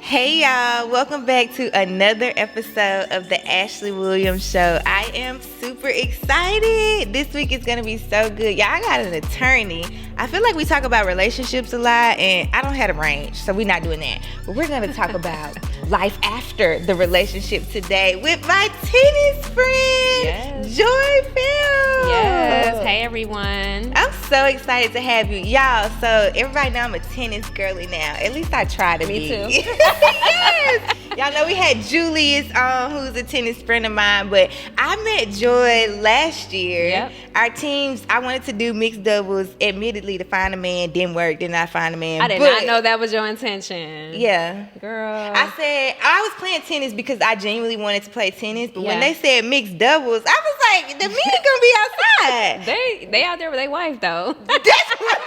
Hey y'all, welcome back to another episode of the Ashleigh Williams Show. I am super excited. This week is going to be so good. Y'all, I got an attorney. I feel like we talk about relationships a lot and I don't have a range, so we're not doing that. But we're going to talk about life after the relationship today with my tennis friend, Yes. Joy Fairell. Yes. Hey, everyone. I'm so excited to have you. Y'all, so everybody know I'm a tennis girly now. At least I try to Me be. too. Yes. Y'all know we had Julius on, who's a tennis friend of mine, but I met Joy last year. Yep. Our teams, I wanted to do mixed doubles, admittedly, to find a man. Didn't work, did not find a man. I did not know that was your intention. Yeah. Girl. I said, I was playing tennis because I genuinely wanted to play tennis, but when Yeah. they said mixed doubles, I was like, the men gonna be outside. They out there with their wife, though. That's what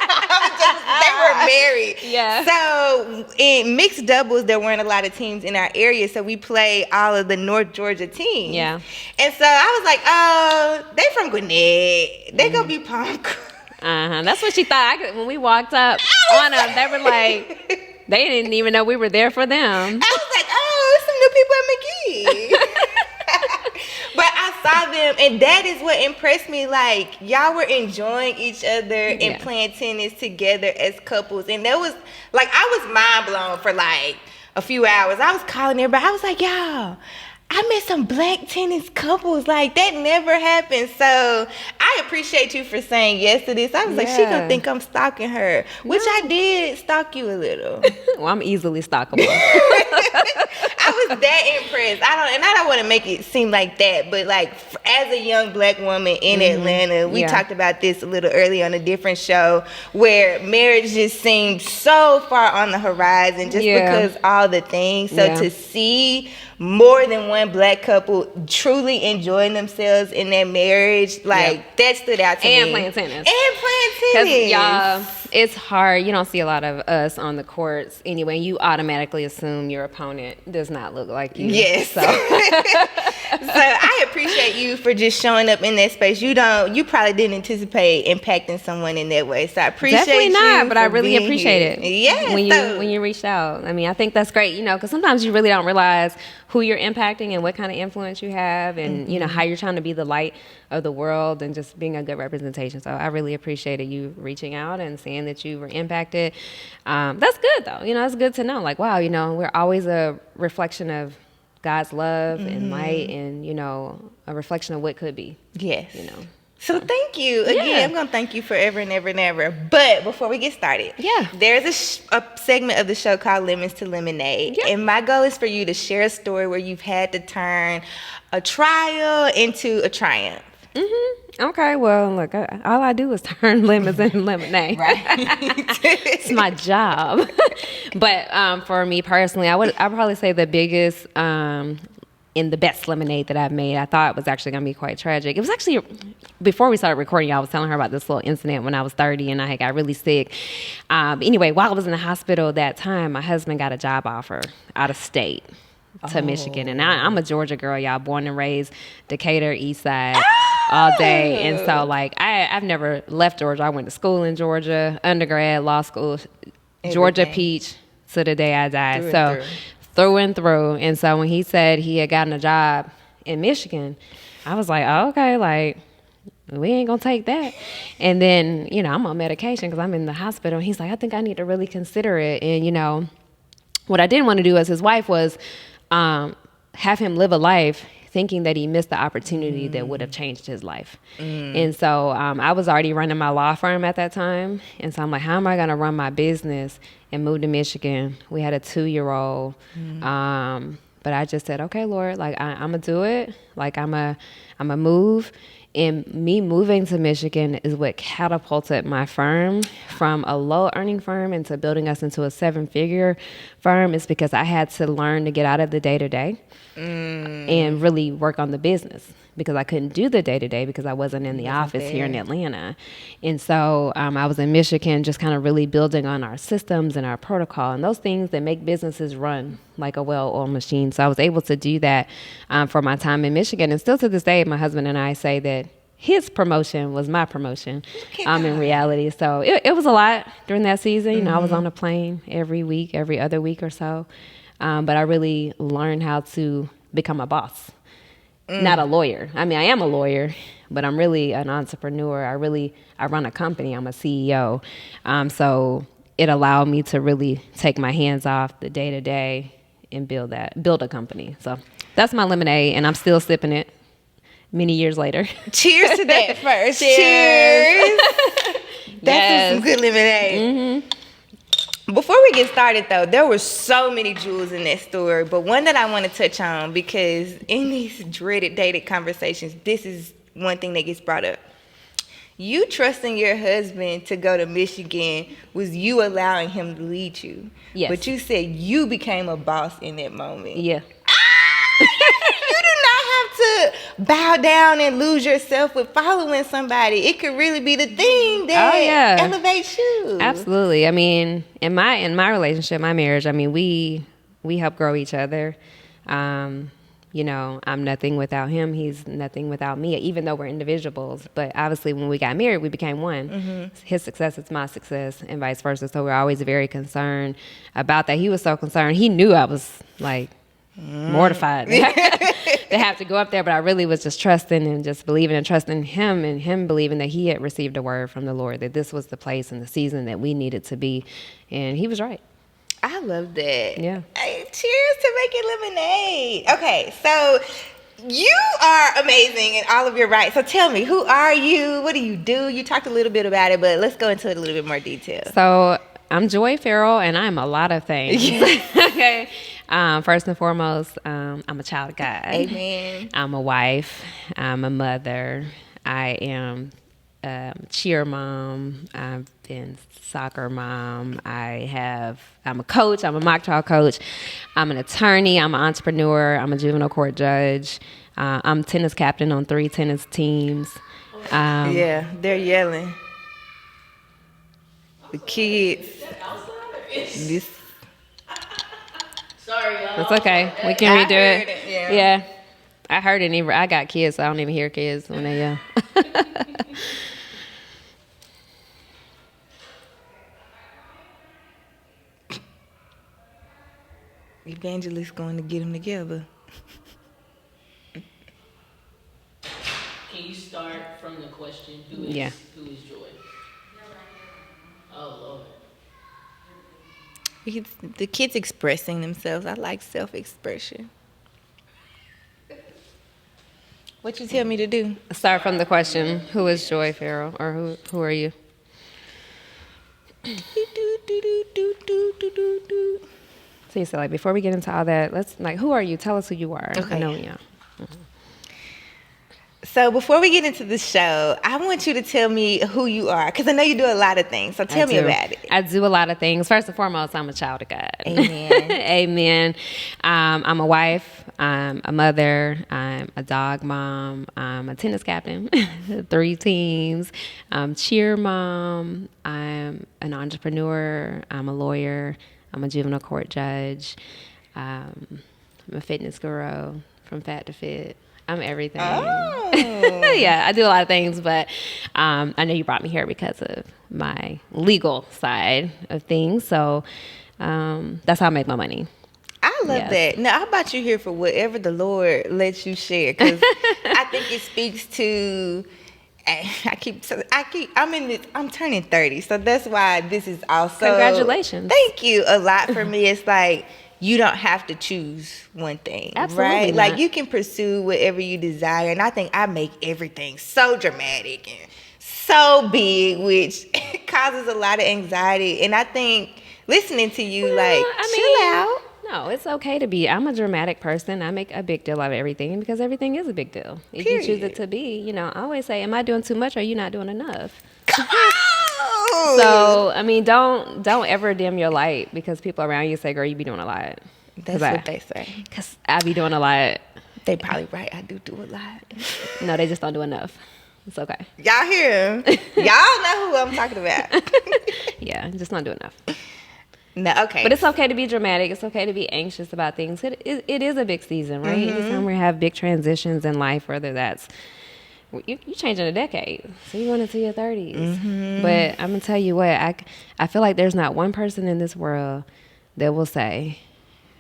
they were married. Yeah. So in mixed doubles, there weren't a lot of teams in our area, so we played all of the North Georgia teams. Yeah. And so I was like, oh, they from Gwinnett. They gonna be punk. That's what she thought. When we walked up on them, they were like, they didn't even know we were there for them. I was like, oh, some new people at McGee. But I saw them, and that is what impressed me. Like, y'all were enjoying each other and Yeah. playing tennis together as couples. And that was, like, I was mind blown for, like, a few hours. I was calling everybody. I was like, y'all, I met some black tennis couples. Like, that never happened. So I appreciate you for saying yes to this. I was like, she Yeah. gonna think I'm stalking her, which I did stalk you a little. Well, I'm easily stalkable. I was that impressed. I don't want to make it seem like that, but like as a young black woman in Atlanta, we Yeah. talked about this a little early on a different show where marriage just seemed so far on the horizon just Yeah. because all the things. So Yeah. to see more than one black couple truly enjoying themselves in their marriage, like that stood out to me. And playing tennis. And playing Because, tennis. y'all, it's hard. You don't see a lot of us on the courts anyway. You automatically assume your opponent does not look like you. Yes. So. So I appreciate you for just showing up in that space. You probably didn't anticipate impacting someone in that way. So I appreciate Definitely not, you but I for really being appreciate here. it. Yeah. When you reached out. I mean, I think that's great, because sometimes you really don't realize who you're impacting and what kind of influence you have and, how you're trying to be the light of the world and just being a good representation. So I really appreciated you reaching out and saying that you were impacted. That's good, though. It's good to know. Like, wow, we're always a reflection of God's love and light and, a reflection of what could be. Yes. So So. thank you. Again, Yeah. I'm going to thank you forever and ever and ever. But before we get started, Yeah. there's a segment of the show called Lemons to Lemonade. Yeah. And my goal is for you to share a story where you've had to turn a trial into a triumph. Okay, well, look, all I do is turn lemons into lemonade. Right. It's my job. But for me personally, I'd probably say the biggest and the best lemonade that I've made, I thought was actually going to be quite tragic. It was actually, before we started recording, I was telling her about this little incident when I was 30 and I had got really sick. Anyway, while I was in the hospital that time, my husband got a job offer out of state to Michigan. And I'm a Georgia girl, y'all, born and raised Decatur, East Side. All day. And so, like, I've never left Georgia. I went to school in Georgia, undergrad, law school, Georgia Everything. Peach to the day I died. Through and So, through. through and through. And so, when he said he had gotten a job in Michigan, I was like, oh, okay, like, we ain't gonna take that. And then, I'm on medication because I'm in the hospital. And he's like, I think I need to really consider it. And, what I didn't want to do as his wife was have him live a life thinking that he missed the opportunity that would have changed his life. And so I was already running my law firm at that time. And so I'm like, how am I going to run my business and move to Michigan? We had a 2-year-old. But I just said, okay, Lord, like I'm going to do it. Like I'm a move. And me moving to Michigan is what catapulted my firm from a low earning firm into building us into a 7-figure firm. Is because I had to learn to get out of the day-to-day and really work on the business, because I couldn't do the day-to-day because I wasn't in the office here in Atlanta. And so I was in Michigan just kind of really building on our systems and our protocol and those things that make businesses run like a well-oiled machine. So I was able to do that for my time in Michigan. And still to this day, my husband and I say that his promotion was my promotion in reality. So it was a lot during that season. I was on a plane every week, every other week or so. but I really learned how to become a boss. Not a lawyer. I mean, I am a lawyer, but I'm really an entrepreneur. I run a company. I'm a CEO. So it allowed me to really take my hands off the day to day and build a company. So that's my lemonade, and I'm still sipping it many years later. Cheers to that first. Cheers. That's some good lemonade. Before we get started, though, there were so many jewels in that story, but one that I want to touch on, because in these dreaded dated conversations, this is one thing that gets brought up. You trusting your husband to go to Michigan was you allowing him to lead you. Yes. But you said you became a boss in that moment. Yeah. You do not have to bow down and lose yourself with following somebody. It could really be the thing that elevates you. Absolutely. I mean, in my relationship, my marriage, I mean, we help grow each other. You know, I'm nothing without him. He's nothing without me, even though we're individuals. But obviously, when we got married, we became one. His success is my success, and vice versa. So we're always very concerned about that. He was so concerned. He knew I was like mortified to have to go up there, but I really was just trusting and just believing and trusting him, and him believing that he had received a word from the Lord, that this was the place and the season that we needed to be. And he was right. I love that. Yeah. Hey, cheers to making lemonade. Okay, so you are amazing in all of your rights. So tell me, who are you? What do you do? You talked a little bit about it, but let's go into it a little bit more detail. So I'm Joy Fairell, and I'm a lot of things. Okay. First and foremost, I'm a child of God. Amen. I'm a wife. I'm a mother. I am a cheer mom. I've been soccer mom. I'm a coach. I'm a mock trial coach. I'm an attorney. I'm an entrepreneur. I'm a juvenile court judge. I'm tennis captain on 3 tennis teams. Yeah, they're yelling. The kids. This. Sorry, y'all. It's okay. We can redo it. Yeah. I heard it. I got kids, so I don't even hear kids when they yell. Evangelist going to get them together. Can you start from the question? Who is Joy? Oh, Lord. The kids expressing themselves. I like self-expression. What you tell me to do? Start from the question. Who is Joy Fairell, or who are you? So you said, like, before we get into all that, who are you? Tell us who you are. Okay. I know, yeah. So before we get into the show, I want you to tell me who you are, because I know you do a lot of things. So tell me about it. I do a lot of things. First and foremost, I'm a child of God. Amen. Amen. I'm a wife. I'm a mother. I'm a dog mom. I'm a tennis captain, 3 teams. I'm cheer mom. I'm an entrepreneur. I'm a lawyer. I'm a juvenile court judge. I'm a fitness guru, from fat to fit. I'm everything. Oh. Yeah, I do a lot of things, but I know you brought me here because of my legal side of things. So that's how I make my money. I love that. Now, how about you here for whatever the Lord lets you share? Because I think it speaks to. I'm turning 30, so that's why this is also. Congratulations. Thank you a lot for me. It's like, you don't have to choose one thing, Absolutely right? not. Like, you can pursue whatever you desire, and I think I make everything so dramatic and so big, which causes a lot of anxiety. And I think listening to you, chill out. No, it's okay to be. I'm a dramatic person. I make a big deal out of everything because everything is a big deal. If you choose it to be, I always say, am I doing too much or are you not doing enough? Come on! So, I mean, don't ever dim your light because people around you say, girl, you be doing a lot. That's what they say. Because I be doing a lot. They probably right. I do a lot. No, they just don't do enough. It's okay. Y'all hear him. Y'all know who I'm talking about. Yeah, just not do enough. No, okay. But it's okay to be dramatic. It's okay to be anxious about things. It is a big season, right? Mm-hmm. Anytime we have big transitions in life, whether that's you changing a decade, so you're going into your 30s. Mm-hmm. But I'm gonna tell you what, I feel like there's not one person in this world that will say,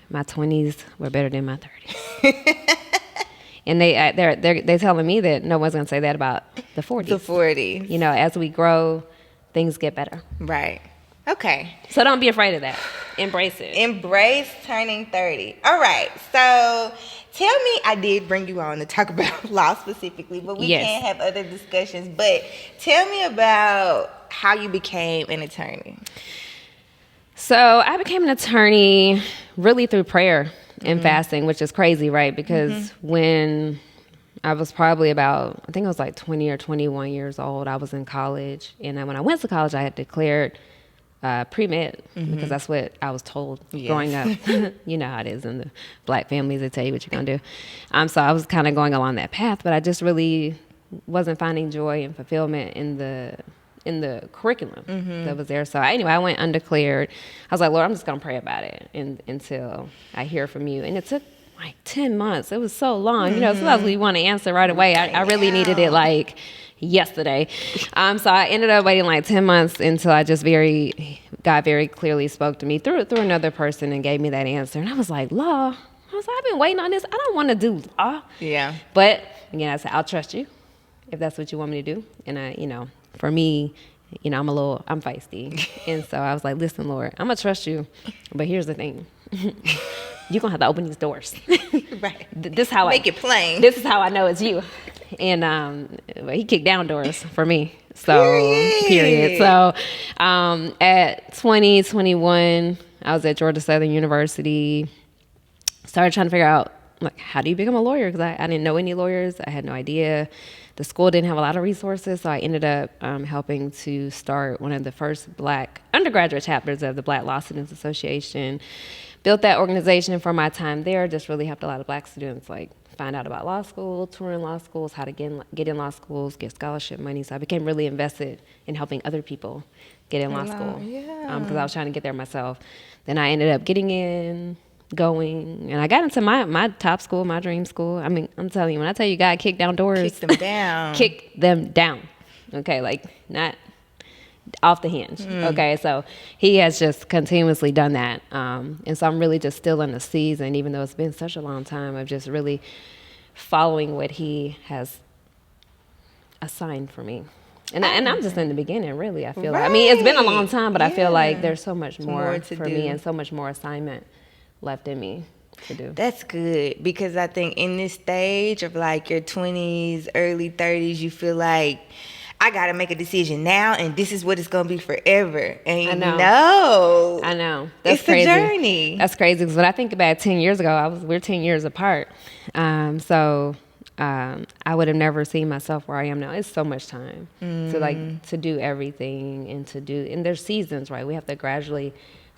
my 20s were better than my 30s. And they're telling me that no one's gonna say that about the 40s. The 40s. You know, as we grow, things get better. Right. Okay. So don't be afraid of that. Embrace it. Embrace turning 30. All right. So tell me, I did bring you on to talk about law specifically, but we can't have other discussions. But tell me about how you became an attorney. So I became an attorney really through prayer and fasting, which is crazy, right? Because when I was probably about, I think I was like 20 or 21 years old, I was in college. And when I went to college, I had declared pre-med because that's what I was told growing up. You know how it is in the black families, they tell you what you're going to do. So I was kind of going along that path, but I just really wasn't finding joy and fulfillment in the curriculum that was there. So anyway, I went undeclared. I was like, Lord, I'm just going to pray about it until I hear from you. And it took like 10 months. It was so long. You know, sometimes we want to answer right away. I really needed it like yesterday. So I ended up waiting like 10 months until I just God very clearly spoke to me through another person and gave me that answer. And I was like, law? I was like, I've been waiting on this. I don't want to do law. Yeah. But again, I said, I'll trust you if that's what you want me to do. And for me, I'm feisty. And so I was like, listen, Lord, I'm going to trust you. But here's the thing. You're going to have to open these doors. Right. This how Make it plain. This is how I know it's you. And he kicked down doors for me. So, period. So, at 21, I was at Georgia Southern University. Started trying to figure out, like, how do you become a lawyer? Because I didn't know any lawyers. I had no idea. The school didn't have a lot of resources, so I ended up helping to start one of the first Black undergraduate chapters of the Black Law Students Association. Built that organization for my time there. Just really helped a lot of Black students, like, find out about law school, touring law schools, how to get in law schools, get scholarship money. So I became really invested in helping other people get in law school because I was trying to get there myself. Then I ended up getting in, going, and I got into my top school, my dream school. I mean, I'm telling you, when I tell you God kicked down doors. Kicked them down. Kicked them down. Okay, like not off the hinge. Okay, so he has just continuously done that. And so I'm really just still in the season, even though it's been such a long time, of just really following what he has assigned for me. And I'm just in the beginning, really, I feel like. I mean, it's been a long time, but I feel like there's so much more for me and so much more assignment left in me to do. That's good, because I think in this stage of like your 20s, early 30s, you feel like, I got to make a decision now, and this is what it's going to be forever. And I know. That's it's crazy. a journey. That's crazy, because when I think about 10 years ago, we're 10 years apart. So I would have never seen myself where I am now. It's so much time to do everything and there's seasons, right? We have to gradually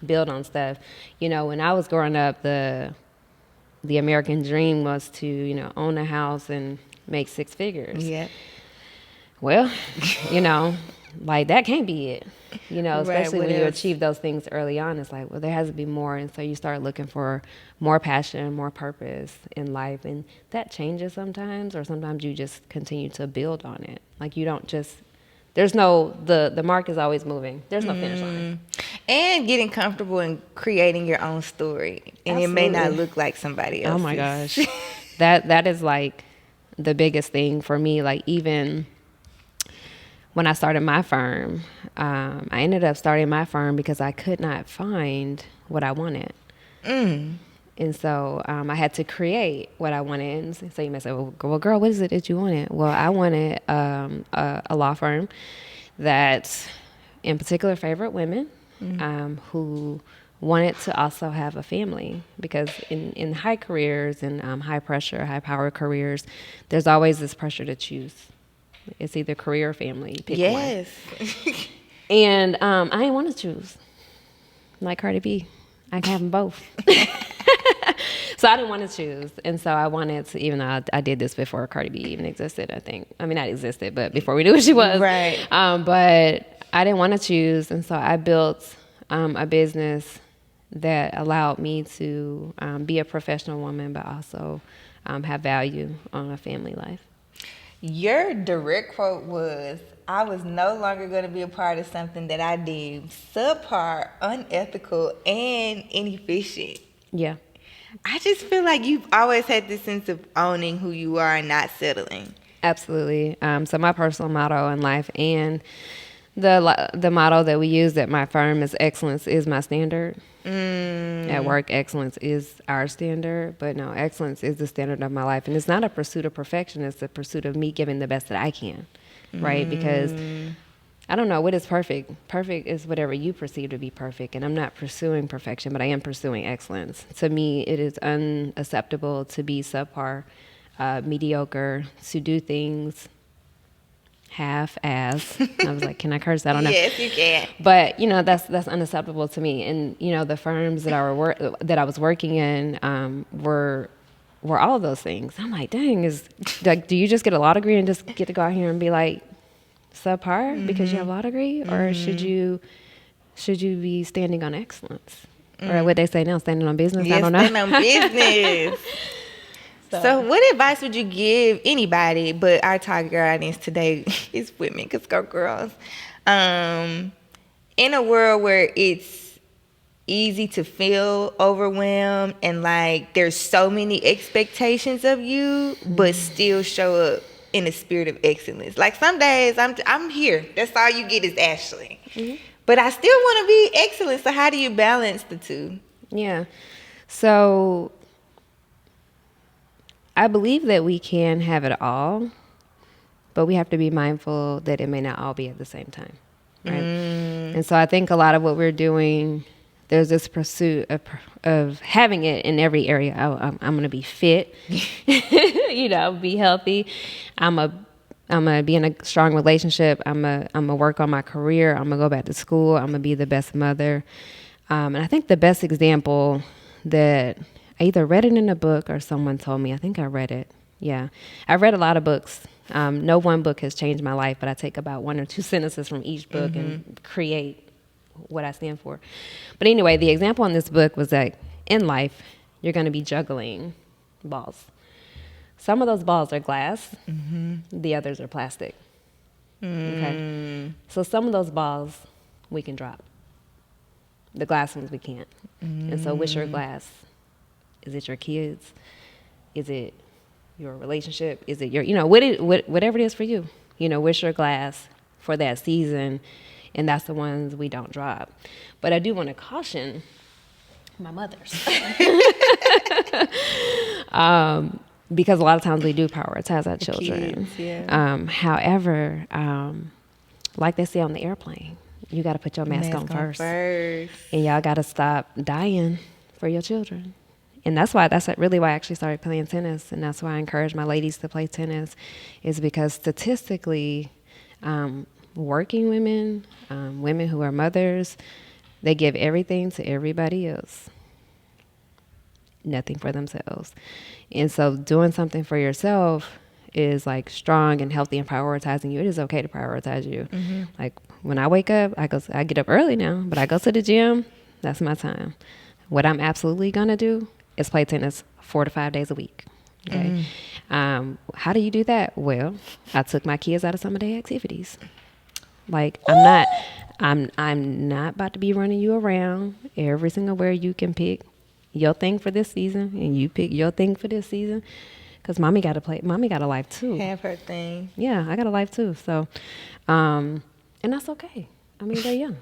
build on stuff. When I was growing up, the American dream was to, own a house and make six figures. Yeah. Well, like that can't be it, especially when you achieve those things early on. It's like, well, there has to be more. And so you start looking for more passion, more purpose in life. And that changes sometimes, or sometimes you just continue to build on it. Like you don't just, there's no, the mark is always moving. There's no finish line. And getting comfortable in creating your own story. And Absolutely. It may not look like somebody else's. Oh my gosh. That is like the biggest thing for me. Like even when I started my firm, I ended up starting my firm because I could not find what I wanted. And so I had to create what I wanted. And so you may say, well, girl, what is it that you wanted? Well, I wanted a law firm that in particular favored women who wanted to also have a family, because in high careers and high pressure, high power careers, there's always this pressure to choose. It's either career or family. Pick one. And I didn't want to choose. Like Cardi B, I can have them both. So I didn't want to choose. And so I wanted to, even though I did this before Cardi B even existed, I think. I mean, not existed, but before we knew who she was. Right. But I didn't want to choose. And so I built a business that allowed me to be a professional woman, but also have value on a family life. Your direct quote was, I was no longer going to be a part of something that I deemed subpar, unethical, and inefficient. Yeah. I just feel like you've always had this sense of owning who you are and not settling. Absolutely. So my personal motto in life and the motto that we use at my firm is excellence is my standard. At work, excellence is our standard, but no, excellence is the standard of my life. And it's not a pursuit of perfection. It's a pursuit of me giving the best that I can, right? Because I don't know what is perfect. Perfect is whatever you perceive to be perfect. And I'm not pursuing perfection, but I am pursuing excellence. To me, it is unacceptable to be subpar, mediocre, to do things half-ass. I was like, can I curse? I don't know. Yes, you can. But that's unacceptable to me. And the firms that I was working in were all of those things. I'm like, dang, do you just get a law degree and just get to go out here and be like subpar because you have a law degree, or should you be standing on excellence, or what they say now, standing on business? Yes, I don't know. stand on business. So what advice would you give anybody, but our target audience today is women, because go girls, in a world where it's easy to feel overwhelmed and like there's so many expectations of you, but still show up in a spirit of excellence? Like some days I'm here, that's all you get is Ashleigh. But I still want to be excellent, so how do you balance the two? Yeah. So I believe that we can have it all, but we have to be mindful that it may not all be at the same time, right? And so I think a lot of what we're doing, there's this pursuit of having it in every area. I'm going to be fit, be healthy. I'm gonna be in a strong relationship. I'm gonna work on my career. I'm gonna go back to school. I'm gonna be the best mother. And I think the best example that I either read it in a book or someone told me. I think I read it. Yeah. I've read a lot of books. No one book has changed my life, but I take about 1 or 2 sentences from each book and create what I stand for. But anyway, the example in this book was that in life, you're going to be juggling balls. Some of those balls are glass. The others are plastic. Okay. So some of those balls we can drop. The glass ones we can't. And so which are glass? Is it your kids? Is it your relationship? Is it your, whatever it is for you? Which your glass for that season, and that's the ones we don't drop. But I do want to caution my mothers. Because a lot of times we do prioritize our children. Kids, yeah. However, like they say on the airplane, you got to put your mask on first. And y'all got to stop dying for your children. And that's really why I actually started playing tennis. And that's why I encourage my ladies to play tennis, is because statistically, working women, women who are mothers, they give everything to everybody else, nothing for themselves. And so doing something for yourself is like strong and healthy and prioritizing you. It is okay to prioritize you. Like when I wake up, I get up early now, but I go to the gym. That's my time. What I'm absolutely going to do is play tennis 4 to 5 days a week. Okay. How do you do that? Well, I took my kids out of some of their activities. Like I'm not about to be running you around every single where you can pick your thing for this season and you pick your thing for this season. Cause mommy got a life too. Have her thing. Yeah, I got a life too. So, and that's okay. I mean, they're young.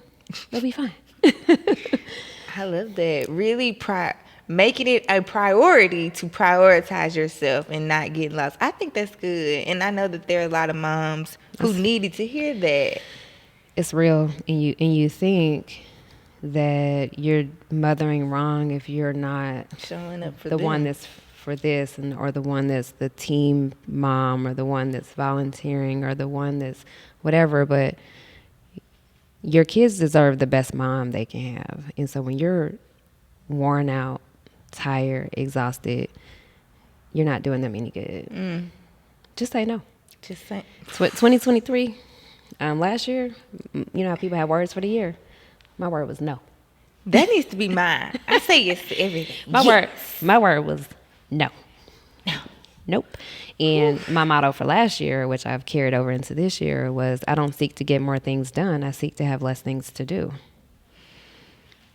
They'll be fine. I love that. Really making it a priority to prioritize yourself and not get lost. I think that's good. And I know that there are a lot of moms who needed to hear that. It's real. And you think that you're mothering wrong if you're not showing up for the one that's for this, or the one that's the team mom, or the one that's volunteering, or the one that's whatever. But your kids deserve the best mom they can have. And so when you're worn out, tired, exhausted, you're not doing them any good. Just say no. Just say. 2023, last year, how people have words for the year. My word was no. That needs to be mine. I say yes to everything. My word was no. Nope. And my motto for last year, which I've carried over into this year, was I don't seek to get more things done. I seek to have less things to do.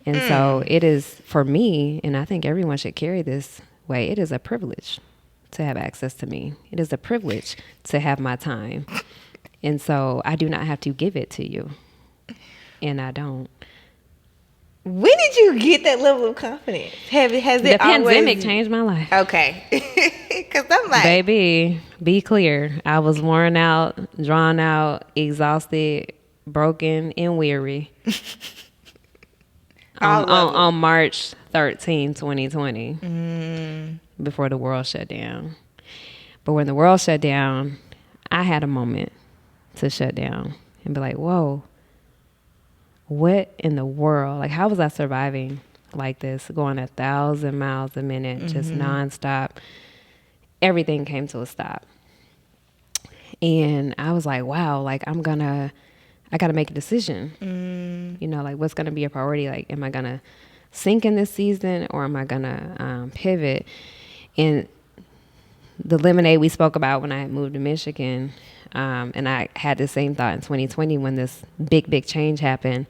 And so it is, for me, and I think everyone should carry this way, it is a privilege to have access to me. It is a privilege to have my time. And so I do not have to give it to you. And I don't. When did you get that level of confidence? The pandemic changed my life. Okay. Because I'm like, baby, be clear. I was worn out, drawn out, exhausted, broken, and weary. on March 13, 2020, before the world shut down. But when the world shut down, I had a moment to shut down and be like, whoa, what in the world? Like, how was I surviving like this, going 1,000 miles a minute, just nonstop? Everything came to a stop. And I was like, wow, like I got to make a decision. You know, like what's going to be a priority? Like, am I going to sink in this season or am I going to pivot? And the lemonade we spoke about when I moved to Michigan, and I had the same thought in 2020 when this big change happened.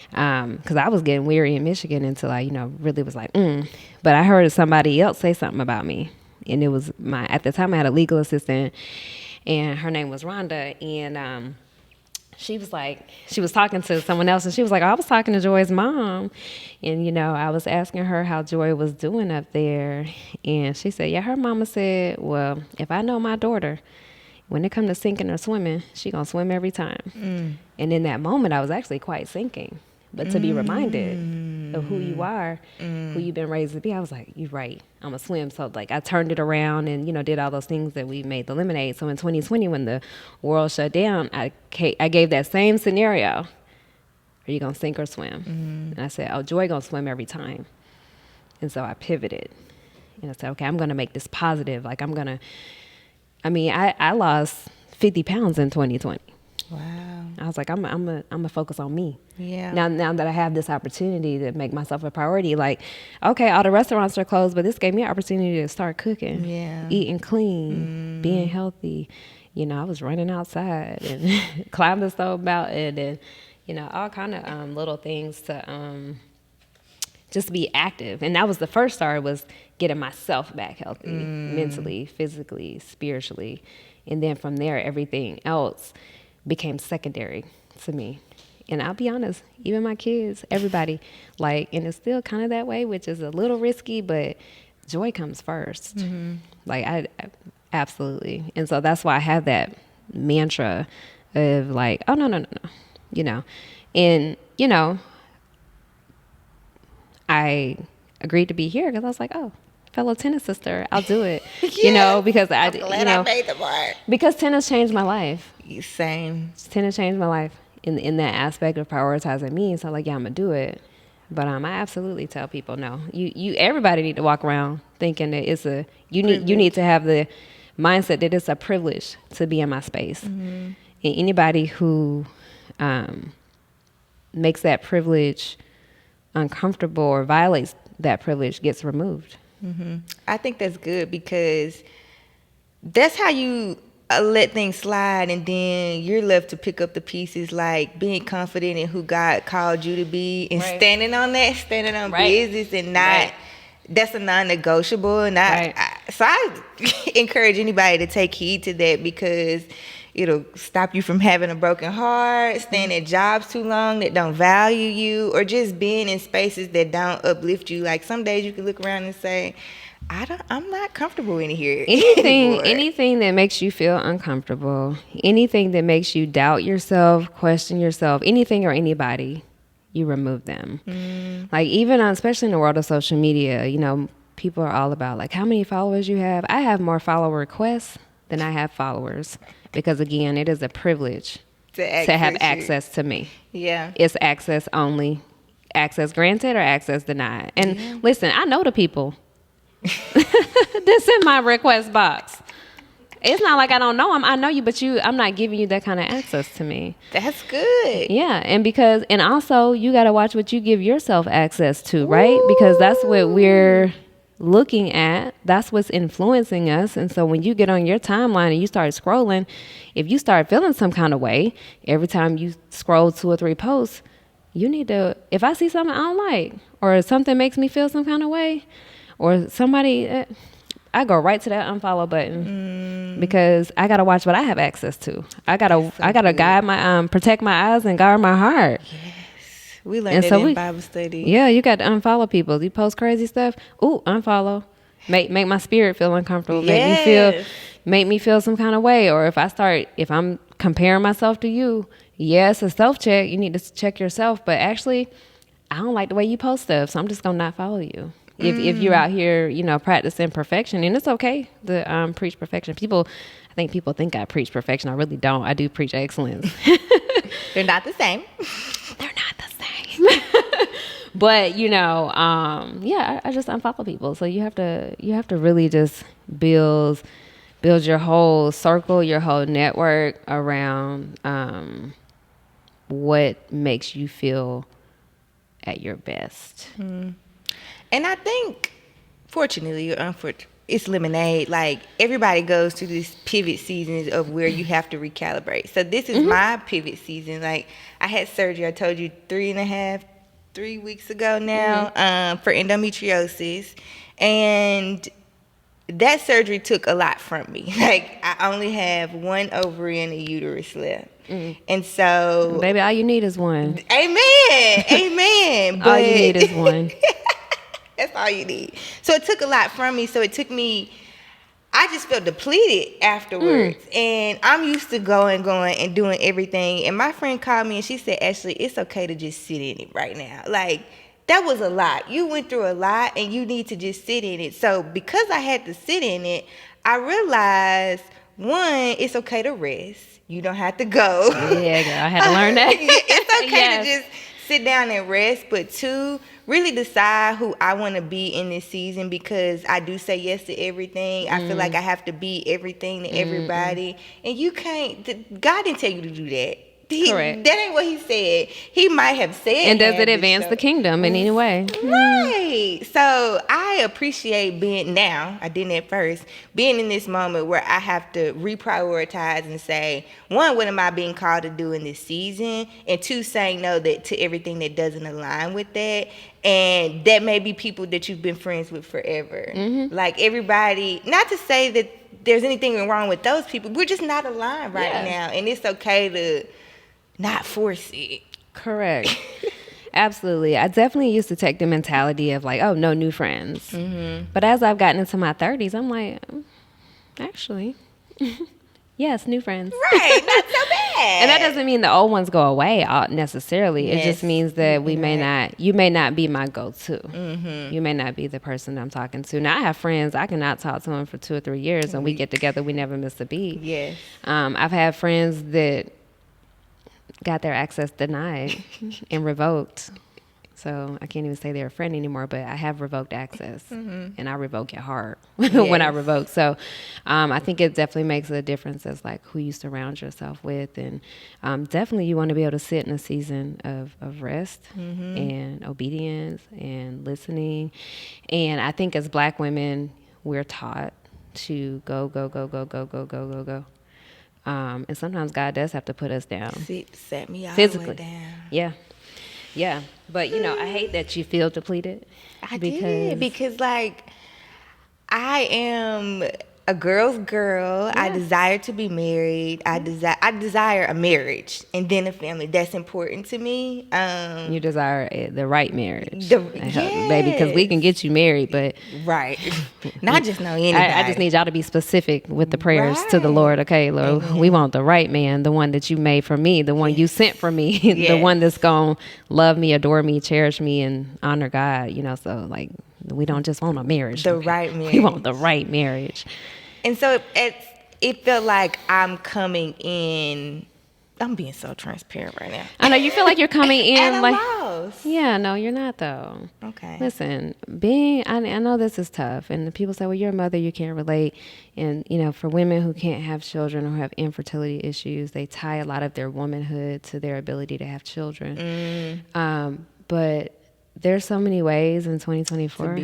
Because I was getting weary in Michigan until I, really was like, But I heard somebody else say something about me. And it was at the time I had a legal assistant and her name was Rhonda. And she was talking to someone else and she was like, I was talking to Joy's mom. And, I was asking her how Joy was doing up there. And she said, yeah, her mama said, well, if I know my daughter, when it comes to sinking or swimming, she gonna swim every time. And in that moment, I was actually quite sinking. But to be reminded of who you are, who you've been raised to be, I was like, you're right, I'm a swim. So like I turned it around and, did all those things that we made the lemonade. So in 2020, when the world shut down, I gave that same scenario. Are you gonna sink or swim? And I said, oh, Joy gonna swim every time. And so I pivoted. And I said, okay, I'm gonna make this positive. Like I lost 50 pounds in 2020. Wow. I was like, I'm gonna focus on me. Yeah. Now that I have this opportunity to make myself a priority, like, okay, all the restaurants are closed, but this gave me an opportunity to start cooking, eating clean, being healthy. I was running outside and climbing the stove mountain and, all kind of little things to just be active. And that was the first start, was getting myself back healthy, mentally, physically, spiritually. And then from there, everything else became secondary to me. And I'll be honest, even my kids, everybody, and it's still kind of that way, which is a little risky, but joy comes first. I absolutely. And so that's why I have that mantra of like, oh, no. And, I agreed to be here because I was like, oh, fellow tennis sister, I'll do it. Because I made the mark. Because tennis changed my life. Same. Tennis changed my life in that aspect of prioritizing me. So I'm gonna do it. But I absolutely tell people, no, you everybody need to walk around thinking that you need to have the mindset that it's a privilege to be in my space. And anybody who makes that privilege uncomfortable or violates that privilege gets removed. I think that's good because that's how you let things slide, and then you're left to pick up the pieces, like being confident in who God called you to be and standing on business and not, that's a non-negotiable. And so I encourage anybody to take heed to that because it'll stop you from having a broken heart, staying at jobs too long that don't value you, or just being in spaces that don't uplift you. Like some days you can look around and say, I'm not comfortable in here. Anything that makes you feel uncomfortable, anything that makes you doubt yourself, question yourself, anything or anybody, you remove them. Like even especially in the world of social media, people are all about like how many followers you have. I have more follower requests than I have followers. Because again, it is a privilege to have access to me. Yeah. It's access only. Access granted or access denied. And listen, I know the people that's in my request box. It's not like I don't know them. I know you, but I'm not giving you that kind of access to me. That's good. Yeah. And also you got to watch what you give yourself access to, right? Because that's what we're looking at, that's what's influencing us. And so when you get on your timeline and you start scrolling, if you start feeling some kind of way every time you scroll 2 or 3 posts, you need to, if I see something I don't like, or something makes me feel some kind of way, or somebody, I go right to that unfollow button because I gotta watch what I have access to. I gotta guide my protect my eyes and guard my heart. Yes, we learned that in Bible study. Yeah, you got to unfollow people. You post crazy stuff. Ooh, unfollow. Make my spirit feel uncomfortable. Yes. Make me feel some kind of way. Or if I'm comparing myself to you, yes, a self check. You need to check yourself. But actually, I don't like the way you post stuff, so I'm just gonna not follow you. If you're out here, practicing perfection, and it's okay to preach perfection. I think people think I preach perfection. I really don't. I do preach excellence. They're not the same. They're not the same. But I just unfollow people. So you have to really just build your whole circle, your whole network around what makes you feel at your best. And I think, fortunately or unfortunately, it's lemonade. Like, everybody goes through this pivot seasons of where you have to recalibrate. So this is my pivot season. Like, I had surgery, I told you, 3 weeks ago now, for endometriosis. And that surgery took a lot from me. Like, I only have one ovary and a uterus left. And so, baby, all you need is one. Amen. But all you need is one. That's all you need. So it took a lot from me. So it took me, I just felt depleted afterwards. And I'm used to going and doing everything. And my friend called me and she said, Ashleigh, it's okay to just sit in it right now. Like, that was a lot. You went through a lot and you need to just sit in it. So because I had to sit in it, I realized, one, it's okay to rest. You don't have to go. Yeah, girl, I had to learn that. It's okay to just sit down and rest. But two, really decide who I want to be in this season, because I do say yes to everything. I feel like I have to be everything to everybody. And you can't, God didn't tell you to do that. Correct. That ain't what he said. He might have said. And does it advance the kingdom in any way? Right. So I appreciate being now, I didn't at first, being in this moment where I have to reprioritize and say, one, what am I being called to do in this season? And two, saying no to everything that doesn't align with that. And that may be people that you've been friends with forever. Like, everybody, not to say that there's anything wrong with those people. We're just not aligned right now. And it's okay to not force it. Correct. Absolutely. I definitely used to take the mentality of like, oh, no new friends. But as I've gotten into my 30s, I'm like, actually, yes, new friends. Right. Not so bad. And that doesn't mean the old ones go away necessarily. It just means that you may not be my go-to. You may not be the person I'm talking to. Now, I have friends, I cannot talk to them for 2 or 3 years, and we get together, we never miss a beat. Yes. I've had friends that got their access denied and revoked. So I can't even say they're a friend anymore, but I have revoked access, and I revoke it hard when I revoke. So I think it definitely makes a difference as like who you surround yourself with. And definitely you want to be able to sit in a season of rest and obedience and listening. And I think as Black women, we're taught to go. And sometimes God does have to put us down. Set me all physically. the way down. Yeah. But, I hate that you feel depleted. I did, because, like, I am a girl's girl. I desire to be married. I desire a marriage and then a family. That's important to me. You desire the right marriage. Yes. Baby, because we can get you married, but... Right. Not just know anybody. I just need y'all to be specific with the prayers to the Lord. Okay, Lord, we want the right man, the one that you made for me, the one you sent for me, the one that's going to love me, adore me, cherish me, and honor God. So, like, we don't just want a marriage. Right marriage. We want the right marriage. And so it felt like I'm coming in. I'm being so transparent right now. I know you feel like you're coming in at a like loss. Yeah, no, you're not though. Okay. Listen, I know this is tough, and the people say, well, you're a mother, you can't relate. And for women who can't have children or have infertility issues, they tie a lot of their womanhood to their ability to have children. But there's so many ways in 2024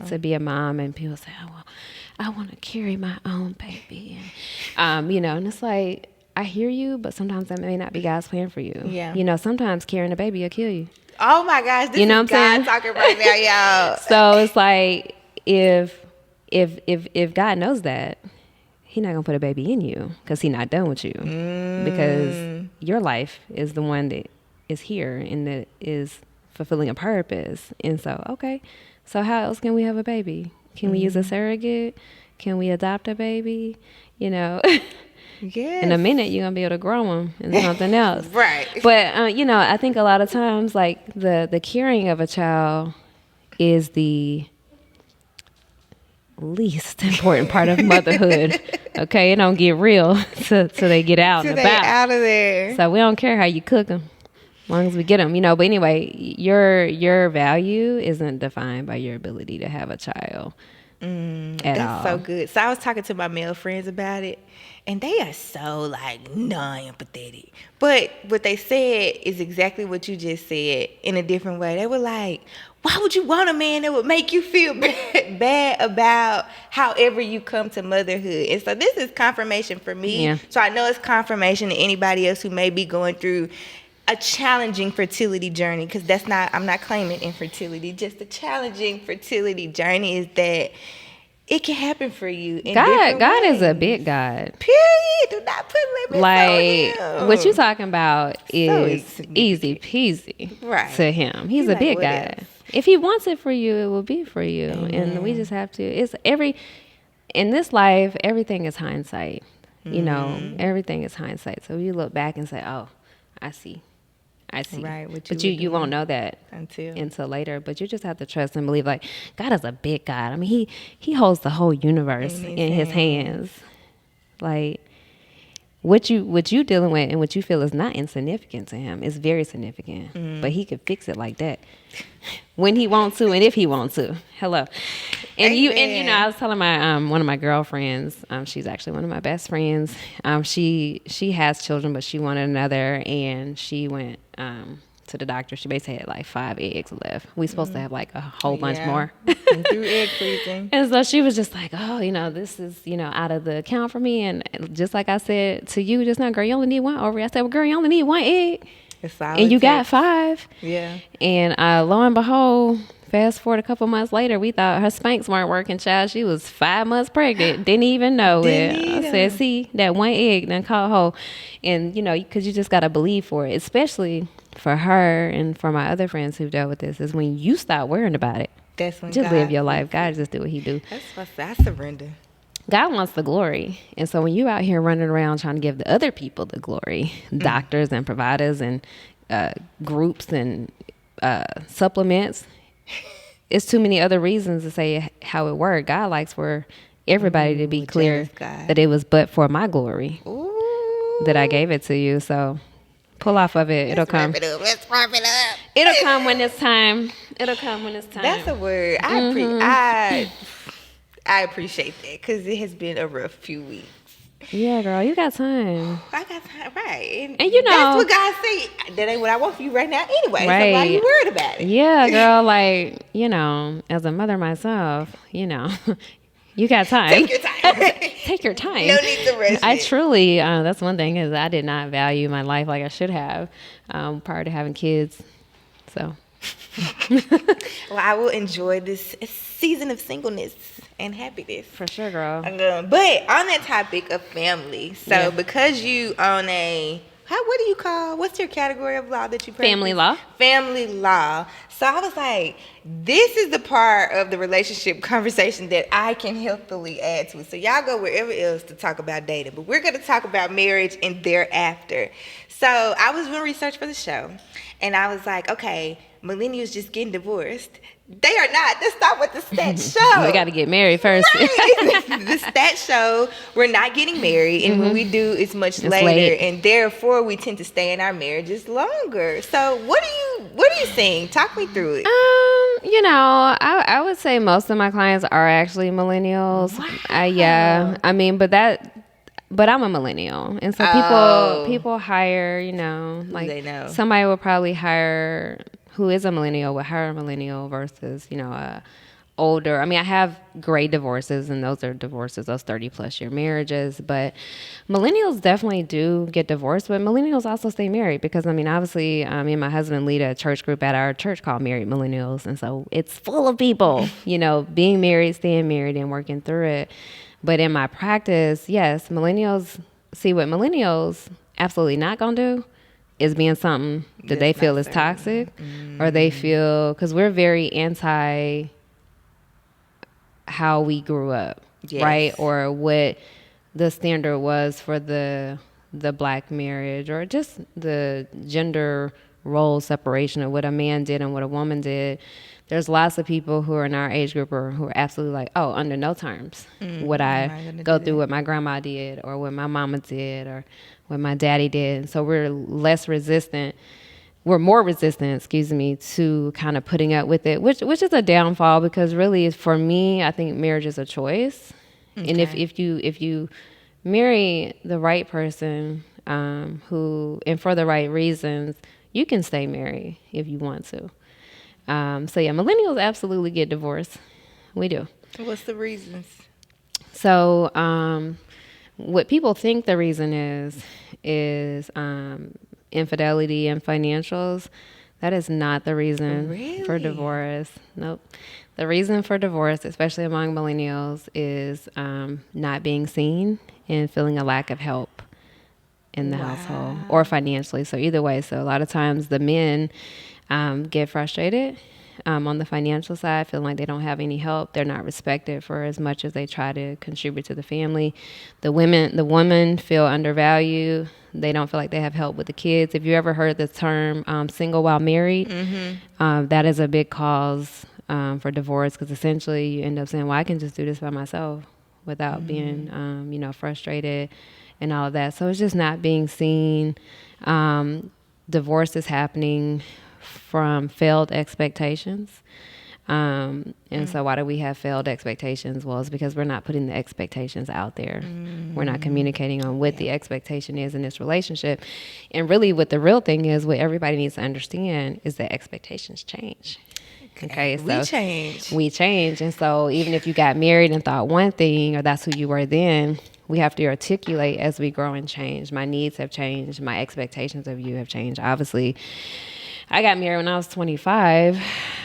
to be a mom, and people say, oh, well, I want to carry my own baby, and and it's like, I hear you, but sometimes that may not be God's plan for you. Yeah. You know, sometimes carrying a baby will kill you. Oh my gosh, this You know is what I'm God saying? talking right now, y'all. So it's like if God knows that, He's not gonna put a baby in you because He's not done with you. Because your life is the one that is here and that is fulfilling a purpose. And so, okay, so how else can we have a baby? Can we use a surrogate? Can we adopt a baby? You know, Yes. in a minute you're gonna be able to grow them into something else. Right. But you know, I think a lot of times, like the caring of a child is the least important part of motherhood. Okay, it don't get real till they get out and Till they about. out of there. So we don't care how you cook them, as long as we get them, you know. But anyway, your value isn't defined by your ability to have a child at That's all. so good. So I was talking to my male friends about it, and they are so like non-empathetic. But what they said is exactly what you just said in a different way. They were like, why would you want a man that would make you feel bad about however you come to motherhood? And so this is confirmation for me. Yeah. So I know it's confirmation to anybody else who may be going through a challenging fertility journey, because I'm not claiming infertility. Just a challenging fertility journey is that it can happen for you in different God is a ways. big God. Period. Do not put limits Like on him. what you talking about is insignificant. easy peasy Right. to him. He's a like, big what guy. else? If he wants it for you, it will be for you. And we just have to. In this life, everything is hindsight. You know, everything is hindsight. So you look back and say, "Oh, I see." Right, what But you you were won't know that until later. But you just have to trust and believe. Like, God is a big God. I mean, he holds the whole universe in His hands. Like, what you dealing with and what you feel is not insignificant to Him. It's very significant. But He could fix it like that when He wants to and if He wants to. Hello. And you know, I was telling my one of my girlfriends, she's actually one of my best friends. She has children, but she wanted another, and she went to the doctor. She basically had like 5 eggs left. We supposed to have like a whole bunch more. Through egg freezing. And so she was just like, oh, you know, this is, you know, out of the account for me. And just like I said to you just now, girl, you only need one ovary. I said, well, girl, you only need one egg. And you got 5. Yeah. And lo and behold, fast forward a couple months later, we thought her Spanx weren't working, child. She was 5 months pregnant. Didn't even know it. I said, see, that one egg done caught hold. And, you know, because you just got to believe for it, especially for her and for my other friends who've dealt with this, is when you stop worrying about it. That's when just God live your life. God just do what He do. I surrender. God wants the glory. And so when you out here running around trying to give the other people the glory, doctors and providers and groups and supplements, it's too many other reasons to say how it worked. God likes for everybody to be clear that it was but for my glory. Ooh. That I gave it to you. So pull off of it. It'll come. Let's wrap it up. It'll come when it's time. It'll come when it's time. That's a word. I appreciate that, because it has been a rough few weeks. Yeah, girl, you got time. I got time, right? And you know, that's what God say. That ain't what I want for you right now, anyway. Right. So why you worried about it? Yeah, girl. Like, you know, as a mother myself, you know, you got time. Take your time. Take your time. No need to rush I it. truly. That's one thing, is I did not value my life like I should have prior to having kids. So. Well, I will enjoy this season of singleness and happiness. For sure, girl. But on that topic of family, so because you own what's your category of law that you practice? Family law. Family law. So I was like, this is the part of the relationship conversation that I can healthily add to. So y'all go wherever else to talk about dating, but we're going to talk about marriage and thereafter. So I was doing research for the show, and I was like, okay, millennials just getting divorced. They are not. That's not what the stats show. We got to get married first. Right. The stats show we're not getting married, and when we do, it's much later, late. and therefore we tend to stay in our marriages longer. So what are you saying? Talk me through it. You know, I would say most of my clients are actually millennials. Wow. Yeah. I mean, but I'm a millennial, and so people hire, you know, like they know. Somebody will probably hire who is a millennial would hire a millennial versus, you know, older. I mean, I have great divorces, and those are divorces, those 30-plus year marriages. But millennials definitely do get divorced, but millennials also stay married because, I mean, obviously, me and my husband lead a church group at our church called Married Millennials. And so it's full of people, being married, staying married, and working through it. But in my practice, yes, millennials see what millennials absolutely not going to do is being something that they feel is toxic, or they feel, because we're very anti how we grew up, right? Or what the standard was for the black marriage, or just the gender role separation of what a man did and what a woman did. There's lots of people who are in our age group who are absolutely like, oh, under no terms would I go through what my grandma did, or what my mama did, or what my daddy did. So we're more resistant, to kind of putting up with it, which is a downfall, because really for me, I think marriage is a choice. Okay. And if you marry the right person, and for the right reasons, you can stay married if you want to. So yeah, millennials absolutely get divorced. We do. What's the reasons? So what people think the reason is infidelity and financials. That is not the reason for divorce. Nope. The reason for divorce, especially among millennials, is not being seen and feeling a lack of help in the household or financially. So either way. So a lot of times the men get frustrated on the financial side, feeling like they don't have any help. They're not respected for as much as they try to contribute to the family. The women feel undervalued. They don't feel like they have help with the kids. If you ever heard the term single while married, that is a big cause for divorce, because essentially you end up saying, well, I can just do this by myself without being, frustrated and all of that. So it's just not being seen. Divorce is happening from failed expectations. So why do we have failed expectations? Well, it's because we're not putting the expectations out there. We're not communicating on what the expectation is in this relationship. And really what the real thing is, what everybody needs to understand, is that expectations change. Okay, so we change. And so even if you got married and thought one thing, or that's who you were then, we have to articulate as we grow and change. My needs have changed. My expectations of you have changed. Obviously, I got married when I was 25.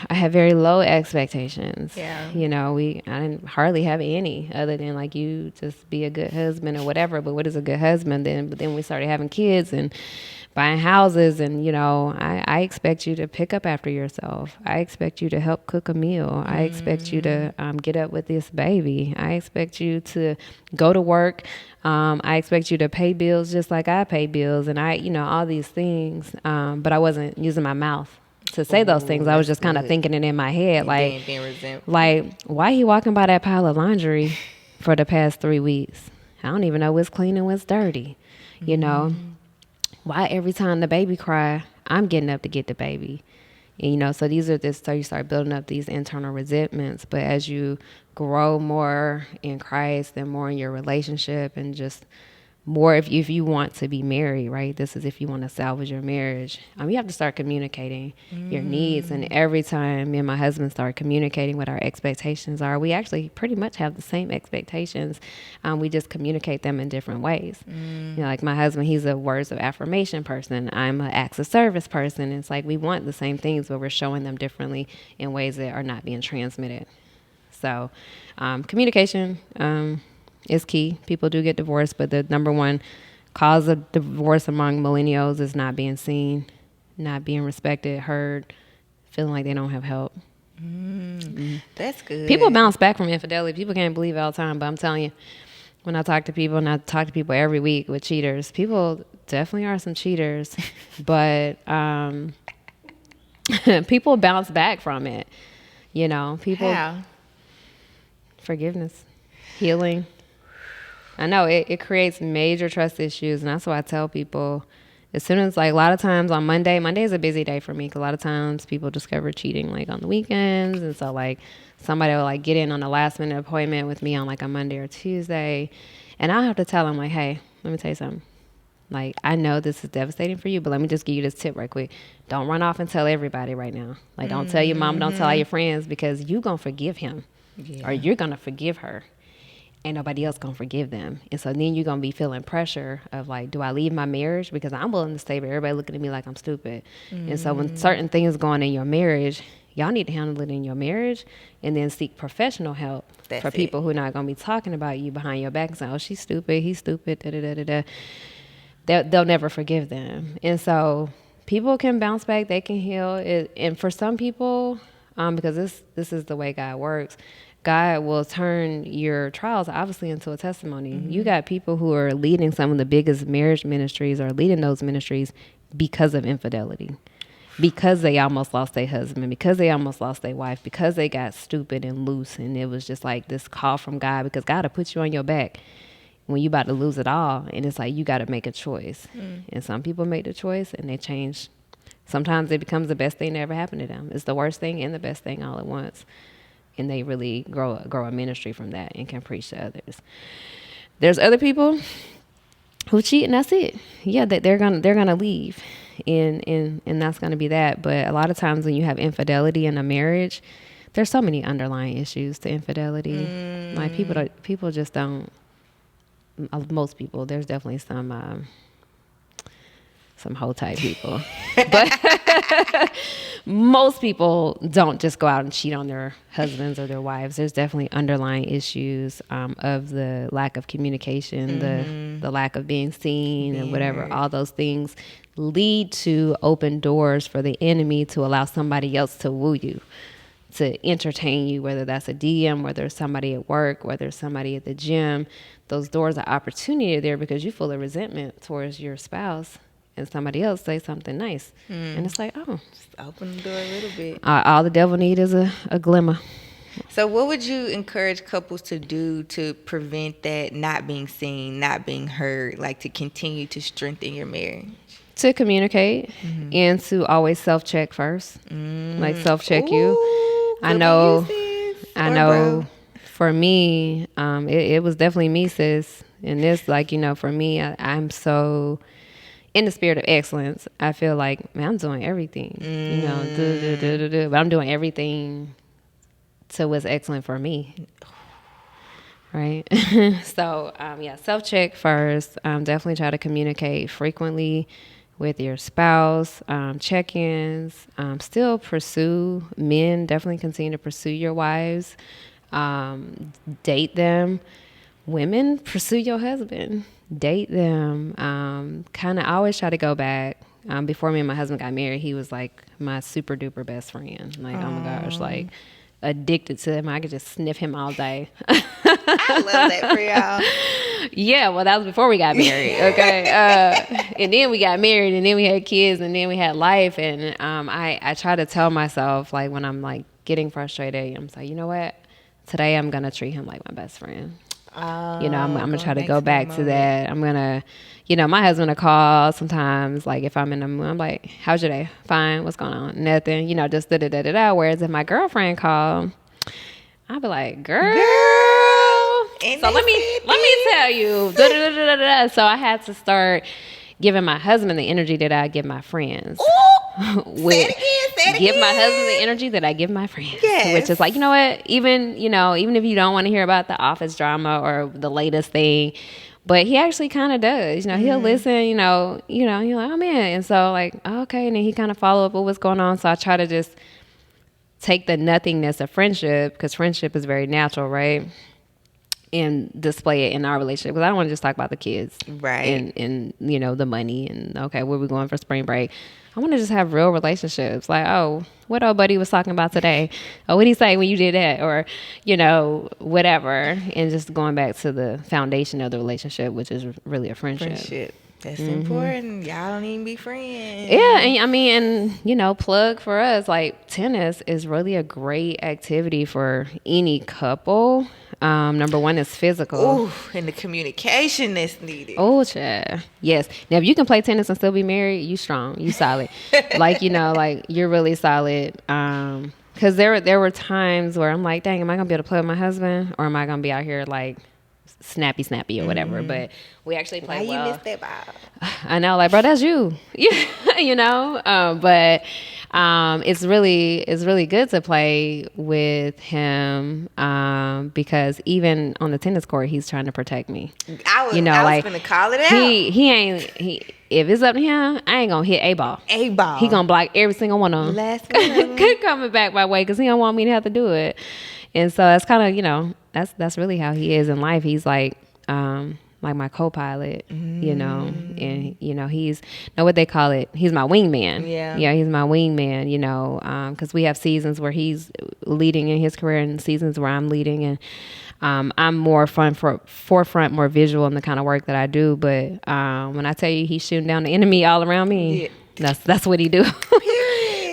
I had very low expectations. Yeah. I didn't hardly have any, other than like, you just be a good husband or whatever. But what is a good husband then? But then we started having kids and buying houses, and I expect you to pick up after yourself. I expect you to help cook a meal. I expect you to get up with this baby. I expect you to go to work. I expect you to pay bills just like I pay bills, and all these things. But I wasn't using my mouth to say those things. I was just kind of thinking it in my head, like, why he walking by that pile of laundry for the past 3 weeks? I don't even know what's clean and what's dirty, Why every time the baby cry, I'm getting up to get the baby? And, so so you start building up these internal resentments. But as you grow more in Christ and more in your relationship, and just more if you want to be married, right? This is if you want to salvage your marriage. You have to start communicating your needs. And every time me and my husband start communicating what our expectations are, we actually pretty much have the same expectations. We just communicate them in different ways. Like my husband, he's a words of affirmation person. I'm an acts of service person. It's like we want the same things, but we're showing them differently in ways that are not being transmitted. So communication is key. People do get divorced, but the number one cause of divorce among millennials is not being seen, not being respected, heard, feeling like they don't have help. That's good. People bounce back from infidelity. People can't believe it all the time, but I'm telling you, when I talk to people, and I talk to people every week with cheaters, people definitely are some cheaters, but people bounce back from it. People. How? Forgiveness, healing. I know it creates major trust issues, and that's why I tell people, as soon as, like, a lot of times on Monday is a busy day for me, because a lot of times people discover cheating like on the weekends, and so like somebody will like get in on a last minute appointment with me on like a Monday or Tuesday, and I'll have to tell them like, hey, let me tell you something. Like, I know this is devastating for you, but let me just give you this tip right quick. Don't run off and tell everybody right now. Like, don't tell your mom, don't tell all your friends, because you going to forgive him or you're going to forgive her. Ain't nobody else going to forgive them. And so then you're going to be feeling pressure of like, do I leave my marriage? Because I'm willing to stay, but everybody looking at me like I'm stupid. And so when certain things go on in your marriage, y'all need to handle it in your marriage and then seek professional help for people who are not going to be talking about you behind your back and saying, oh, she's stupid, he's stupid, da-da-da-da-da. They'll never forgive them. And so people can bounce back, they can heal. And for some people, because this is the way God works, God will turn your trials obviously into a testimony. You got people who are leading some of the biggest marriage ministries or leading those ministries because of infidelity, because they almost lost their husband, because they almost lost their wife, because they got stupid and loose. And it was just like this call from God, because God will put you on your back when you about to lose it all. And it's like, you got to make a choice. And some people make the choice and they change. Sometimes it becomes the best thing that ever happened to them. It's the worst thing and the best thing all at once. And they really grow a ministry from that and can preach to others. There's other people who cheat, and that's it. Yeah, that they're gonna leave, and that's gonna be that. But a lot of times when you have infidelity in a marriage, there's so many underlying issues to infidelity. Like people just don't. Most people, there's definitely some hoe type people, but most people don't just go out and cheat on their husbands or their wives. There's definitely underlying issues of the lack of communication, the lack of being seen, and whatever. All those things lead to open doors for the enemy to allow somebody else to woo you, to entertain you, whether that's a DM, whether it's somebody at work, whether it's somebody at the gym. Those doors of opportunity are there because you're full of resentment towards your spouse, and somebody else say something nice. And it's like, oh. Just open the door a little bit. All the devil need is a glimmer. So what would you encourage couples to do to prevent that not being seen, not being heard, like to continue to strengthen your marriage? To communicate and to always self-check first. Like self-check you. I know for me, it was definitely me, sis. And this, like, you know, for me, I'm so... in the spirit of excellence, I feel like, man, I'm doing everything, you know, but I'm doing everything to what's excellent for me. Right. So, self-check first. Definitely try to communicate frequently with your spouse, check-ins, still pursue men. Definitely continue to pursue your wives, date them. Women, pursue your husband. Date them. Kind of always try to go back. Before me and my husband got married, he was like my super duper best friend. Like, oh my gosh, like addicted to him. I could just sniff him all day. I love that for y'all. Yeah, well, that was before we got married. Okay. And then we got married, and then we had kids, and then we had life. And I try to tell myself, like, when I'm like getting frustrated, I'm like, you know what? Today I'm going to treat him like my best friend. You know, I'm going to try to go back to that. I'm going to, you know, my husband will call sometimes, like if I'm in the mood, I'm like, how's your day? Fine. What's going on? Nothing. You know, just da-da-da-da-da. Whereas if my girlfriend called, I'll be like, girl. So let me tell you. Da-da-da-da-da. So I had to start giving my husband the energy that I give my friends. Say it again. Give my husband the energy that I give my friends. Yes. Which is like, you know what? Even if you don't want to hear about the office drama or the latest thing, but he actually kind of does. You know, he'll listen. You know, you're like, oh man, and so like, okay, and then he kind of follow up with what's going on. So I try to just take the nothingness of friendship, because friendship is very natural, right? And display it in our relationship, because I don't want to just talk about the kids, right? And you know, the money, and okay, where we going for spring break. I want to just have real relationships. Like, oh, what old buddy was talking about today? Oh, what did he say when you did that? Or, you know, whatever. And just going back to the foundation of the relationship, which is really a friendship. That's important. Y'all don't even be friends. Yeah, and I mean, and you know, plug for us, like tennis is really a great activity for any couple. Number one is physical. Ooh, and the communication that's needed. Oh, child. Yes. Now, if you can play tennis and still be married, you strong, you solid. Like, you know, like you're really solid. Because there were times where I'm like, dang, am I gonna be able to play with my husband, or am I gonna be out here like snappy or whatever. But we actually Why play well. you missed that ball? I know, like, bro, that's you. You know? But it's really good to play with him because even on the tennis court, he's trying to protect me. I was gonna call it out. He if it's up to him, I ain't gonna hit a ball. A ball. He gonna block every single one of them. Last one of them. Coming back my way because he don't want me to have to do it. And so that's kind of, you know, that's really how he is in life. He's like my co-pilot, you know, and you know he's what they call it. He's my wingman. Yeah, he's my wingman. You know, because we have seasons where he's leading in his career and seasons where I'm leading, and I'm more forefront, more visual in the kind of work that I do. But when I tell you he's shooting down the enemy all around me, that's what he do.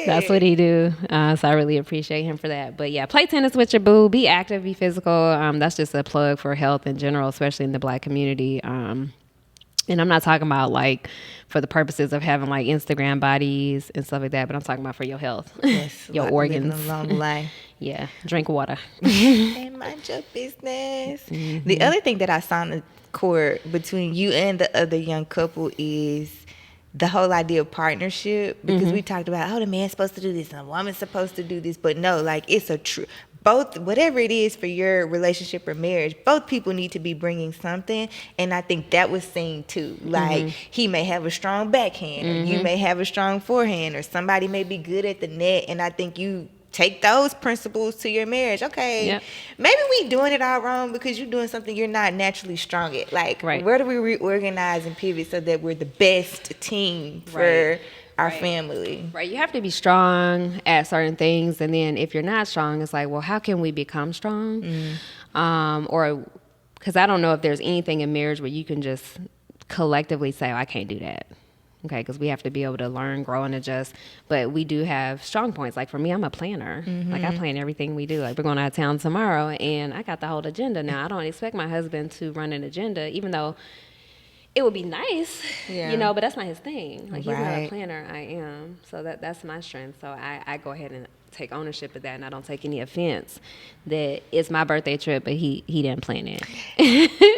That's what he do. So I really appreciate him for that. But yeah, play tennis with your boo. Be active, be physical. That's just a plug for health in general, especially in the Black community. And I'm not talking about like for the purposes of having like Instagram bodies and stuff like that, but I'm talking about for your health, your organs. Living a long life. Yeah, drink water. And mind your business. Mm-hmm. The other thing that I saw on the court between you and the other young couple is the whole idea of partnership, because we talked about, the man's supposed to do this and the woman's supposed to do this, but no, like it's a true, both, whatever it is for your relationship or marriage, both people need to be bringing something. And I think that was seen too. Like he may have a strong backhand, or you may have a strong forehand, or somebody may be good at the net. And I think you take those principles to your marriage. Okay, maybe we doing it all wrong because you're doing something you're not naturally strong at. Like, where do we reorganize and pivot so that we're the best team for our family? Right. You have to be strong at certain things, and then if you're not strong, it's like, well, how can we become strong? Or because I don't know if there's anything in marriage where you can just collectively say, I can't do that. Okay, because we have to be able to learn, grow, and adjust. But we do have strong points. Like for me, I'm a planner. Like I plan everything we do. Like we're going out of town tomorrow, and I got the whole agenda. Now I don't expect my husband to run an agenda, even though it would be nice, you know. But that's not his thing. Like he's not a planner. I am. So that's my strength. So I go ahead and take ownership of that, and I don't take any offense that it's my birthday trip, but he didn't plan it.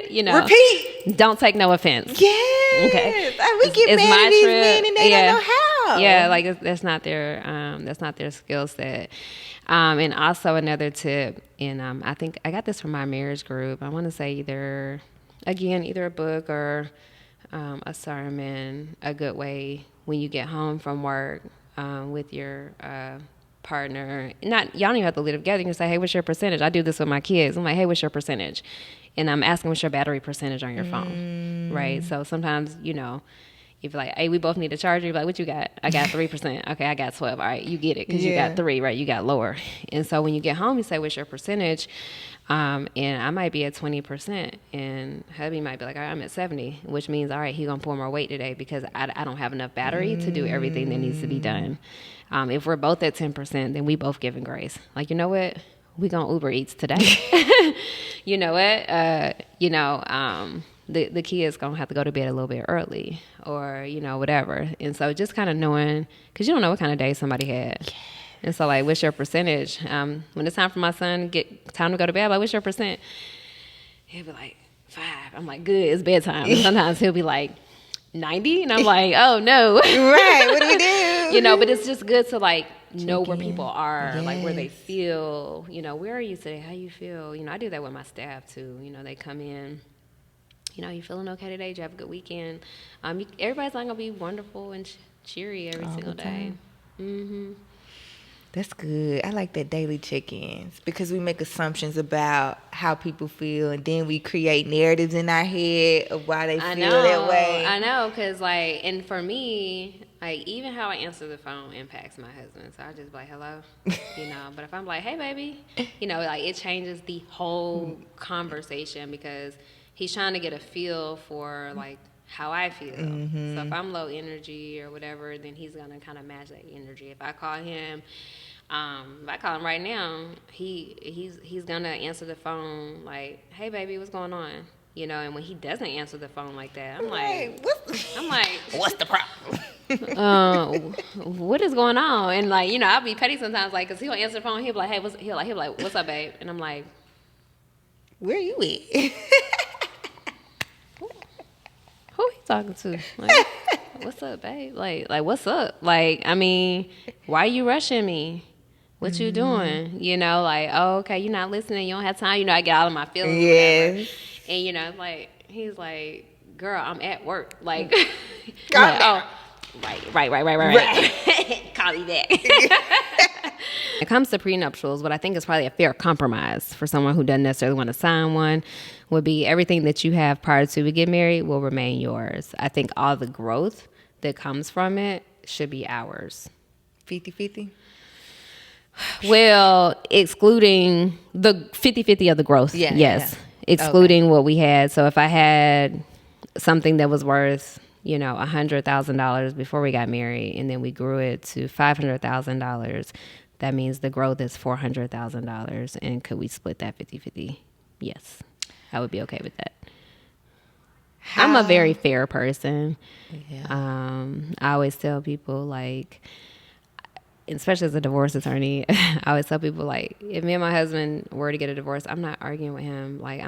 You know, repeat. Don't take no offense. Yes. Okay. We get mad at these men and they don't know how. Yeah, like that's not their skill set. And also another tip, and I think I got this from my marriage group. I want to say either a book or a sermon. A good way when you get home from work with your partner. Y'all don't even have to live together. You can say, hey, what's your percentage? I do this with my kids. I'm like, hey, what's your percentage? And I'm asking what's your battery percentage on your phone, right? So sometimes, you know, if you're like, hey, we both need a charger, you're like, what you got? I got 3%. Okay, I got 12. All right, you get it because you got 3, right? You got lower. And so when you get home, you say, what's your percentage? And I might be at 20%, and hubby might be like, all right, I'm at 70, which means, all right, he's going to pull more weight today because I don't have enough battery to do everything that needs to be done. If we're both at 10%, then we both giving grace. Like, you know what? We gonna Uber Eats today. You know what? The kids gonna have to go to bed a little bit early, or you know, whatever. And so just kind of knowing, because you don't know what kind of day somebody had. And so like, what's your percentage? When it's time for my son time to go to bed, I'm like, what's your percent? He'll be like 5. I'm like, good, it's bedtime. And sometimes he'll be like 90, and I'm like, oh no. Right, what do we do? You know, but it's just good to like know where people are, like where they feel, you know, where are you today? How you feel? You know, I do that with my staff too. You know, they come in, you know, you feeling okay today? Did you have a good weekend? Everybody's not gonna be wonderful and cheery every single day. That's good. I like that daily check-ins, because we make assumptions about how people feel, and then we create narratives in our head of why they feel that way. I know, because like, and for me, like even how I answer the phone impacts my husband. So I just be like, hello, you know. But if I'm like, hey baby, you know, like it changes the whole conversation, because he's trying to get a feel for like how I feel. So if I'm low energy or whatever, then he's gonna kind of match that energy. If I call him right now, he's gonna answer the phone like, hey baby, what's going on? You know, and when he doesn't answer the phone like that, I'm like, what's the problem? What is going on? And like, you know, I'll be petty sometimes, like, cause he'll answer the phone, he'll be like, hey, he'll be like, what's up, babe? And I'm like, where you at? talking to? Like, what's up, babe? Like, what's up? Like, I mean, why are you rushing me? What you doing? You know, like, oh, okay, you're not listening. You don't have time. You know, I get all of my feelings or whatever. Yes. And, you know, like, he's like, girl, I'm at work. Like, Calm like, down. oh, right. Call me back. When it comes to prenuptials, what I think is probably a fair compromise for someone who doesn't necessarily want to sign one would be everything that you have prior to we get married will remain yours. I think all the growth that comes from it should be ours. 50-50? Well, excluding the 50-50 of the growth. Yeah, yes. yeah. Excluding what we had. So if I had something that was worth, you know, $100,000 before we got married, and then we grew it to $500,000, that means the growth is $400,000. And could we split that 50-50? Yes. I would be okay with that. I'm a very fair person. Yeah. I always tell people, like, especially as a divorce attorney, I always tell people, like, if me and my husband were to get a divorce, I'm not arguing with him. Like,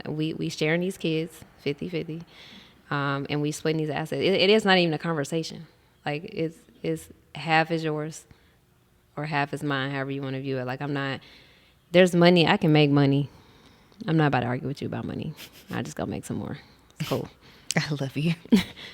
we sharing these kids 50-50, and we splitting these assets. It is not even a conversation. Like, it's half is yours or half is mine, however you want to view it. Like, there's money. I can make money. I'm not about to argue with you about money. I just go make some more. It's cool. I love you.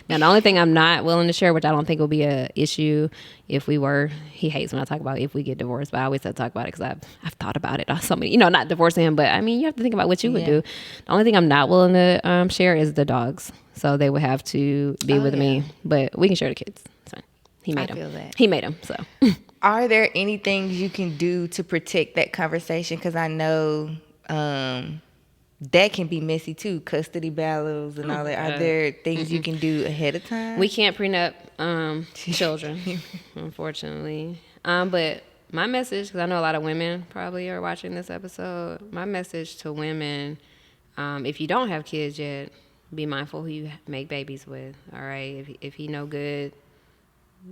Now, the only thing I'm not willing to share, which I don't think will be a issue if we were, he hates when I talk about if we get divorced, but I always have to talk about it because I've thought about it on so many, you know, not divorcing him, but I mean, you have to think about what you would do. The only thing I'm not willing to share is the dogs. So they would have to be with me, but we can share the kids. It's fine. He made them. feel that. He made them, so. Are there any things you can do to protect that conversation? Because I know that can be messy too, custody battles and all that. Are there things you can do ahead of time? We can't prenup children, unfortunately. But my message, because I know a lot of women probably are watching this episode, my message to women, if you don't have kids yet, be mindful who you make babies with, all right? If he no good,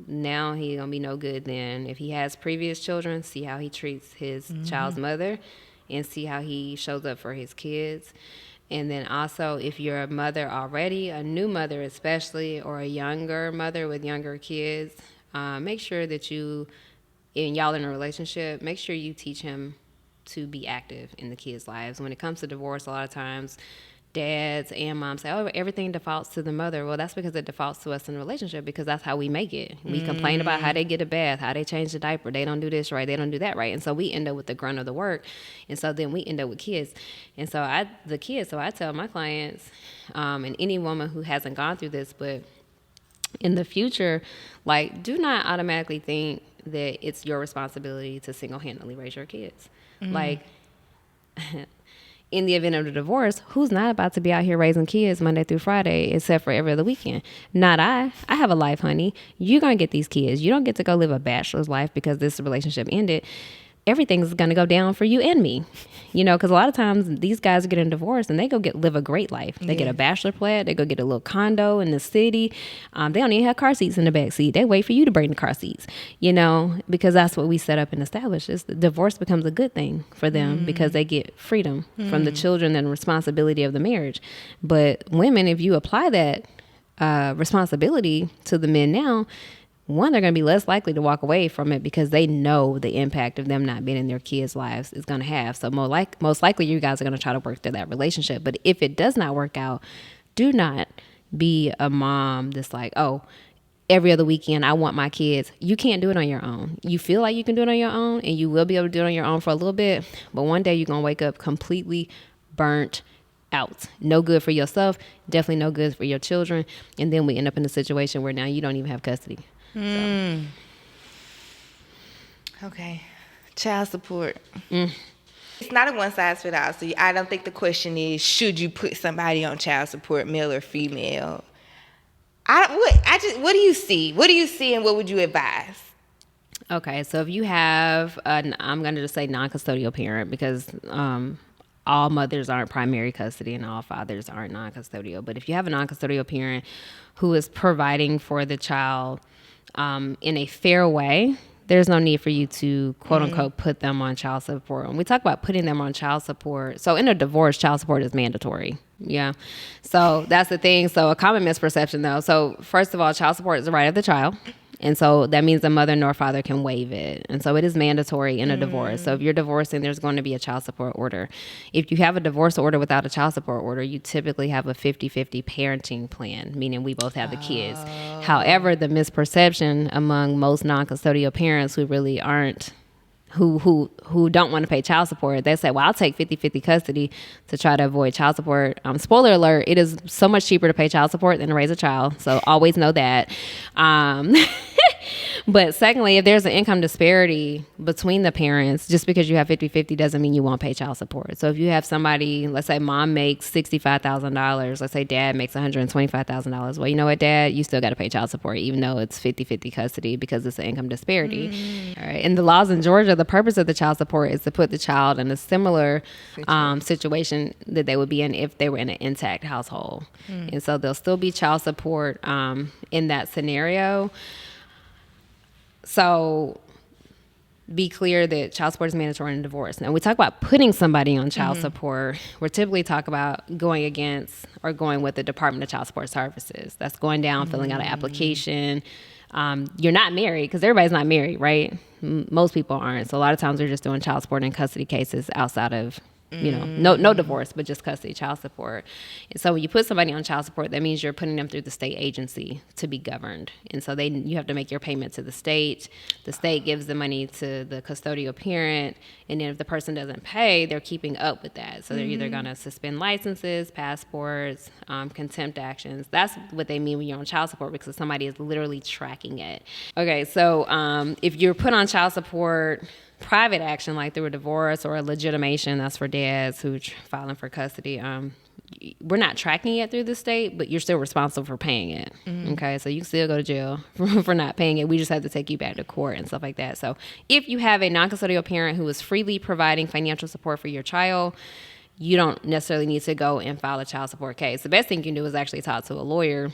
now he gonna be no good then. If he has previous children, see how he treats his child's mother and see how he shows up for his kids. And then also, if you're a mother already, a new mother especially, or a younger mother with younger kids, make sure that you, and y'all in a relationship, make sure you teach him to be active in the kids' lives. When it comes to divorce, a lot of times dads and moms say, oh, everything defaults to the mother. Well, that's because it defaults to us in a relationship, because that's how we make it. We complain about how they get a bath, how they change the diaper, they don't do this right, they don't do that right. And so we end up with the grunt of the work. And so then we end up with kids. And so I tell my clients, and any woman who hasn't gone through this, but in the future, like, do not automatically think that it's your responsibility to single-handedly raise your kids. Like, in the event of a divorce, who's not about to be out here raising kids Monday through Friday, except for every other weekend? Not I. I have a life, honey. You're going to get these kids. You don't get to go live a bachelor's life because this relationship ended. Everything's going to go down for you and me. You know, because a lot of times these guys are getting divorced and they go live a great life. They get a bachelor plat. They go get a little condo in the city. They don't even have car seats in the back seat. They wait for you to bring the car seats, you know, because that's what we set up and established. The divorce becomes a good thing for them because they get freedom from the children and responsibility of the marriage. But women, if you apply that responsibility to the men now, one, they're going to be less likely to walk away from it because they know the impact of them not being in their kids' lives is going to have. So most likely you guys are going to try to work through that relationship. But if it does not work out, do not be a mom that's like, oh, every other weekend I want my kids. You can't do it on your own. You feel like you can do it on your own, and you will be able to do it on your own for a little bit. But one day you're going to wake up completely burnt out. No good for yourself, definitely no good for your children. And then we end up in a situation where now you don't even have custody. So. Okay. Child support. It's not a one size fits all. So I don't think the question is, should you put somebody on child support, male or female? What do you see? What do you see, and what would you advise? Okay, so if you have, I'm going to just say non-custodial parent, because all mothers aren't primary custody and all fathers aren't non-custodial. But if you have a non-custodial parent who is providing for the child in a fair way, there's no need for you to quote unquote put them on child support. When we talk about putting them on child support, so in a divorce, child support is mandatory. Yeah. So that's the thing. So a common misperception though. So first of all, child support is the right of the child. And so that means the mother nor father can waive it. And so it is mandatory in a divorce. So if you're divorcing, there's going to be a child support order. If you have a divorce order without a child support order, you typically have a 50-50 parenting plan, meaning we both have the kids. However, the misperception among most non-custodial parents who really aren't who don't want to pay child support, they say, well, I'll take 50-50 custody to try to avoid child support. Spoiler alert, it is so much cheaper to pay child support than to raise a child. So always know that. But secondly, if there's an income disparity between the parents, just because you have 50-50 doesn't mean you won't pay child support. So if you have somebody, let's say mom makes $65,000, let's say dad makes $125,000. Well, you know what, dad, you still got to pay child support, even though it's 50-50 custody because it's an income disparity. All right. And the laws in Georgia, the purpose of the child support is to put the child in a similar situation that they would be in if they were in an intact household. And so there'll still be child support in that scenario. So be clear that child support is mandatory in divorce. Now, we talk about putting somebody on child support. We're typically talk about going against or going with the Department of Child Support Services. That's going down, filling out an application. You're not married, because everybody's not married, right? Most people aren't. So a lot of times they're just doing child support and custody cases outside of, no divorce, but just custody child support. And so when you put somebody on child support, that means you're putting them through the state agency to be governed. And so you have to make your payment to the state. The state gives the money to the custodial parent. And then if the person doesn't pay, they're keeping up with that. So they're either going to suspend licenses, passports, contempt actions. That's what they mean when you're on child support, because somebody is literally tracking it. Okay, so if you're put on child support, private action like through a divorce or a legitimation, that's for dads who are filing for custody, we're not tracking it through the state, but you're still responsible for paying it. Okay, so you can still go to jail for not paying it. We just have to take you back to court and stuff like that. So if you have a non-custodial parent who is freely providing financial support for your child, you don't necessarily need to go and file a child support case. The best thing you can do is actually talk to a lawyer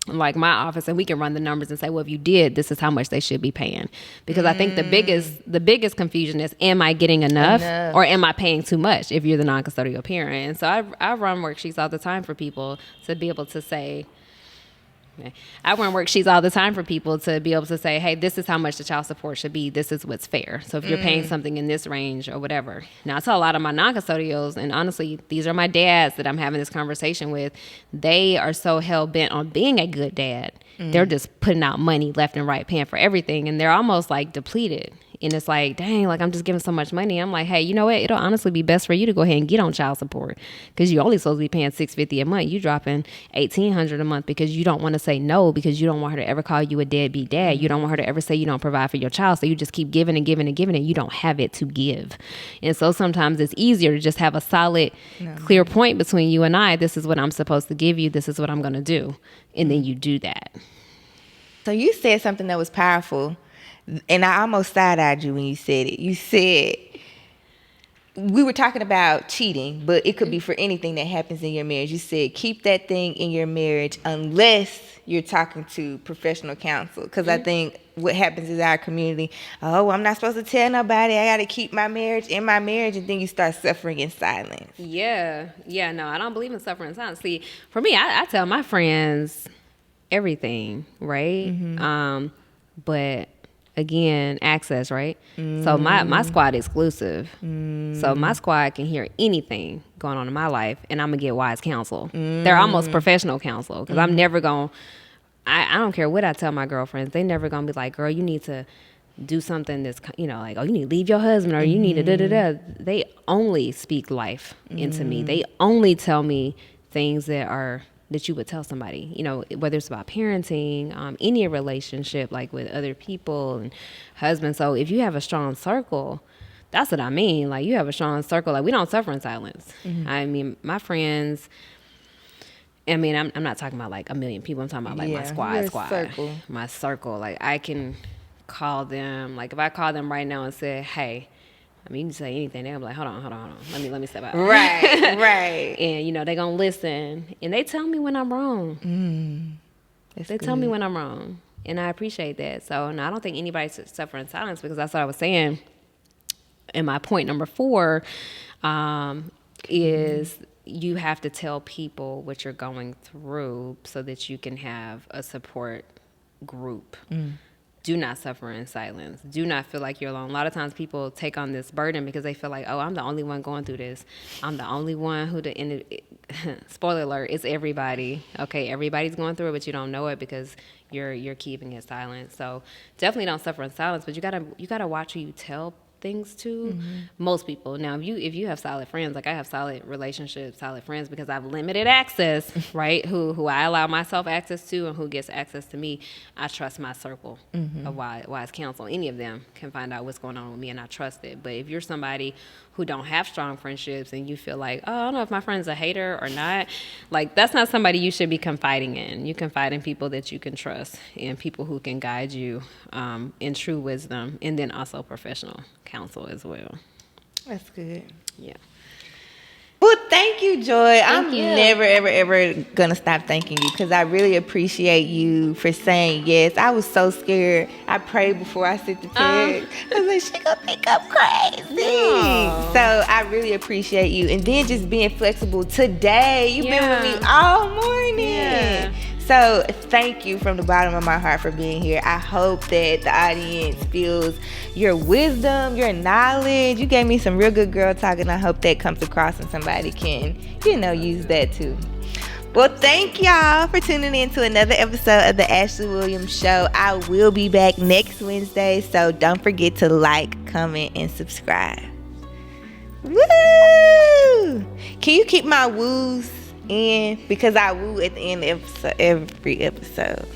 like my office, and we can run the numbers and say, well, if you did, this is how much they should be paying. Because I think the biggest confusion is, am I getting enough or am I paying too much if you're the non-custodial parent? And so I run worksheets all the time for people to be able to say, I run worksheets all the time for people to be able to say, hey, this is how much the child support should be. This is what's fair. So if you're paying something in this range or whatever. Now, I tell a lot of my non-custodials, and honestly, these are my dads that I'm having this conversation with. They are so hell-bent on being a good dad. They're just putting out money left and right, paying for everything. And they're almost like depleted. And it's like, dang, like I'm just giving so much money. I'm like, hey, you know what? It'll honestly be best for you to go ahead and get on child support, because you're only supposed to be paying $650 a month. You dropping $1,800 a month because you don't want to say no, because you don't want her to ever call you a deadbeat dad. You don't want her to ever say you don't provide for your child. So you just keep giving and giving and giving, and you don't have it to give. And so sometimes it's easier to just have a solid, clear point between you and I. This is what I'm supposed to give you. This is what I'm going to do. And then you do that. So you said something that was powerful, and I almost side-eyed you when you said it. You said, we were talking about cheating, but it could be for anything that happens in your marriage. You said, keep that thing in your marriage unless you're talking to professional counsel. Because I think what happens is our community, oh, I'm not supposed to tell nobody. I got to keep my marriage in my marriage. And then you start suffering in silence. Yeah, no, I don't believe in suffering in silence. See, for me, I tell my friends everything, right? But again, access, right? So my squad is exclusive. So my squad can hear anything going on in my life, and I'm gonna get wise counsel. They're almost professional counsel, because I'm never gonna, I don't care what I tell my girlfriends, they never gonna be like, girl, you need to do something that's, like, oh, you need to leave your husband, or you need to da-da-da. They only speak life into me. They only tell me things that you would tell somebody, whether it's about parenting, any relationship, like with other people and husbands. So if you have a strong circle, that's what I mean. Like, you have a strong circle. Like, we don't suffer in silence. I mean, my friends, I'm not talking about like a million people. I'm talking about like my squad. Circle. My circle. Like, I can call them. Like, if I call them right now and say, hey, you can say anything. They're gonna be like, hold on. Let me step out. Right. And, they're going to listen. And they tell me when I'm wrong. They tell me when I'm wrong. And I appreciate that. So, and I don't think anybody should suffer in silence, because that's what I was saying. And my point number 4 is you have to tell people what you're going through so that you can have a support group. Do not suffer in silence. Do not feel like you're alone. A lot of times people take on this burden because they feel like, oh, I'm the only one going through this. I'm the only one who spoiler alert, it's everybody. Okay, everybody's going through it, but you don't know it because you're keeping it silent. So definitely don't suffer in silence, but you gotta watch who you tell things to. Most people. Now, if you have solid friends, like I have solid relationships, solid friends, because I've limited access, right? Who I allow myself access to and who gets access to me. I trust my circle of wise counsel. Any of them can find out what's going on with me, and I trust it. But if you're somebody who don't have strong friendships and you feel like, oh, I don't know if my friend's a hater or not, like that's not somebody you should be confiding in. You confide in people that you can trust and people who can guide you in true wisdom, and then also professional counsel as well. That's good. Yeah. Well, thank you, Joy. I'm you. never, ever gonna stop thanking you, because I really appreciate you for saying yes. I was so scared. I prayed before I sent the text. I was like, she gonna think I'm crazy. No. So I really appreciate you. And then just being flexible today. You've been with me all morning. Yeah. So thank you from the bottom of my heart for being here. I hope that the audience feels your wisdom, your knowledge. You gave me some real good girl talk, and I hope that comes across and somebody can, use that too. Well, thank y'all for tuning in to another episode of the Ashleigh Williams Show. I will be back next Wednesday, so don't forget to like, comment, and subscribe. Woo! Can you keep my woos in? Because I woo at the end of every episode.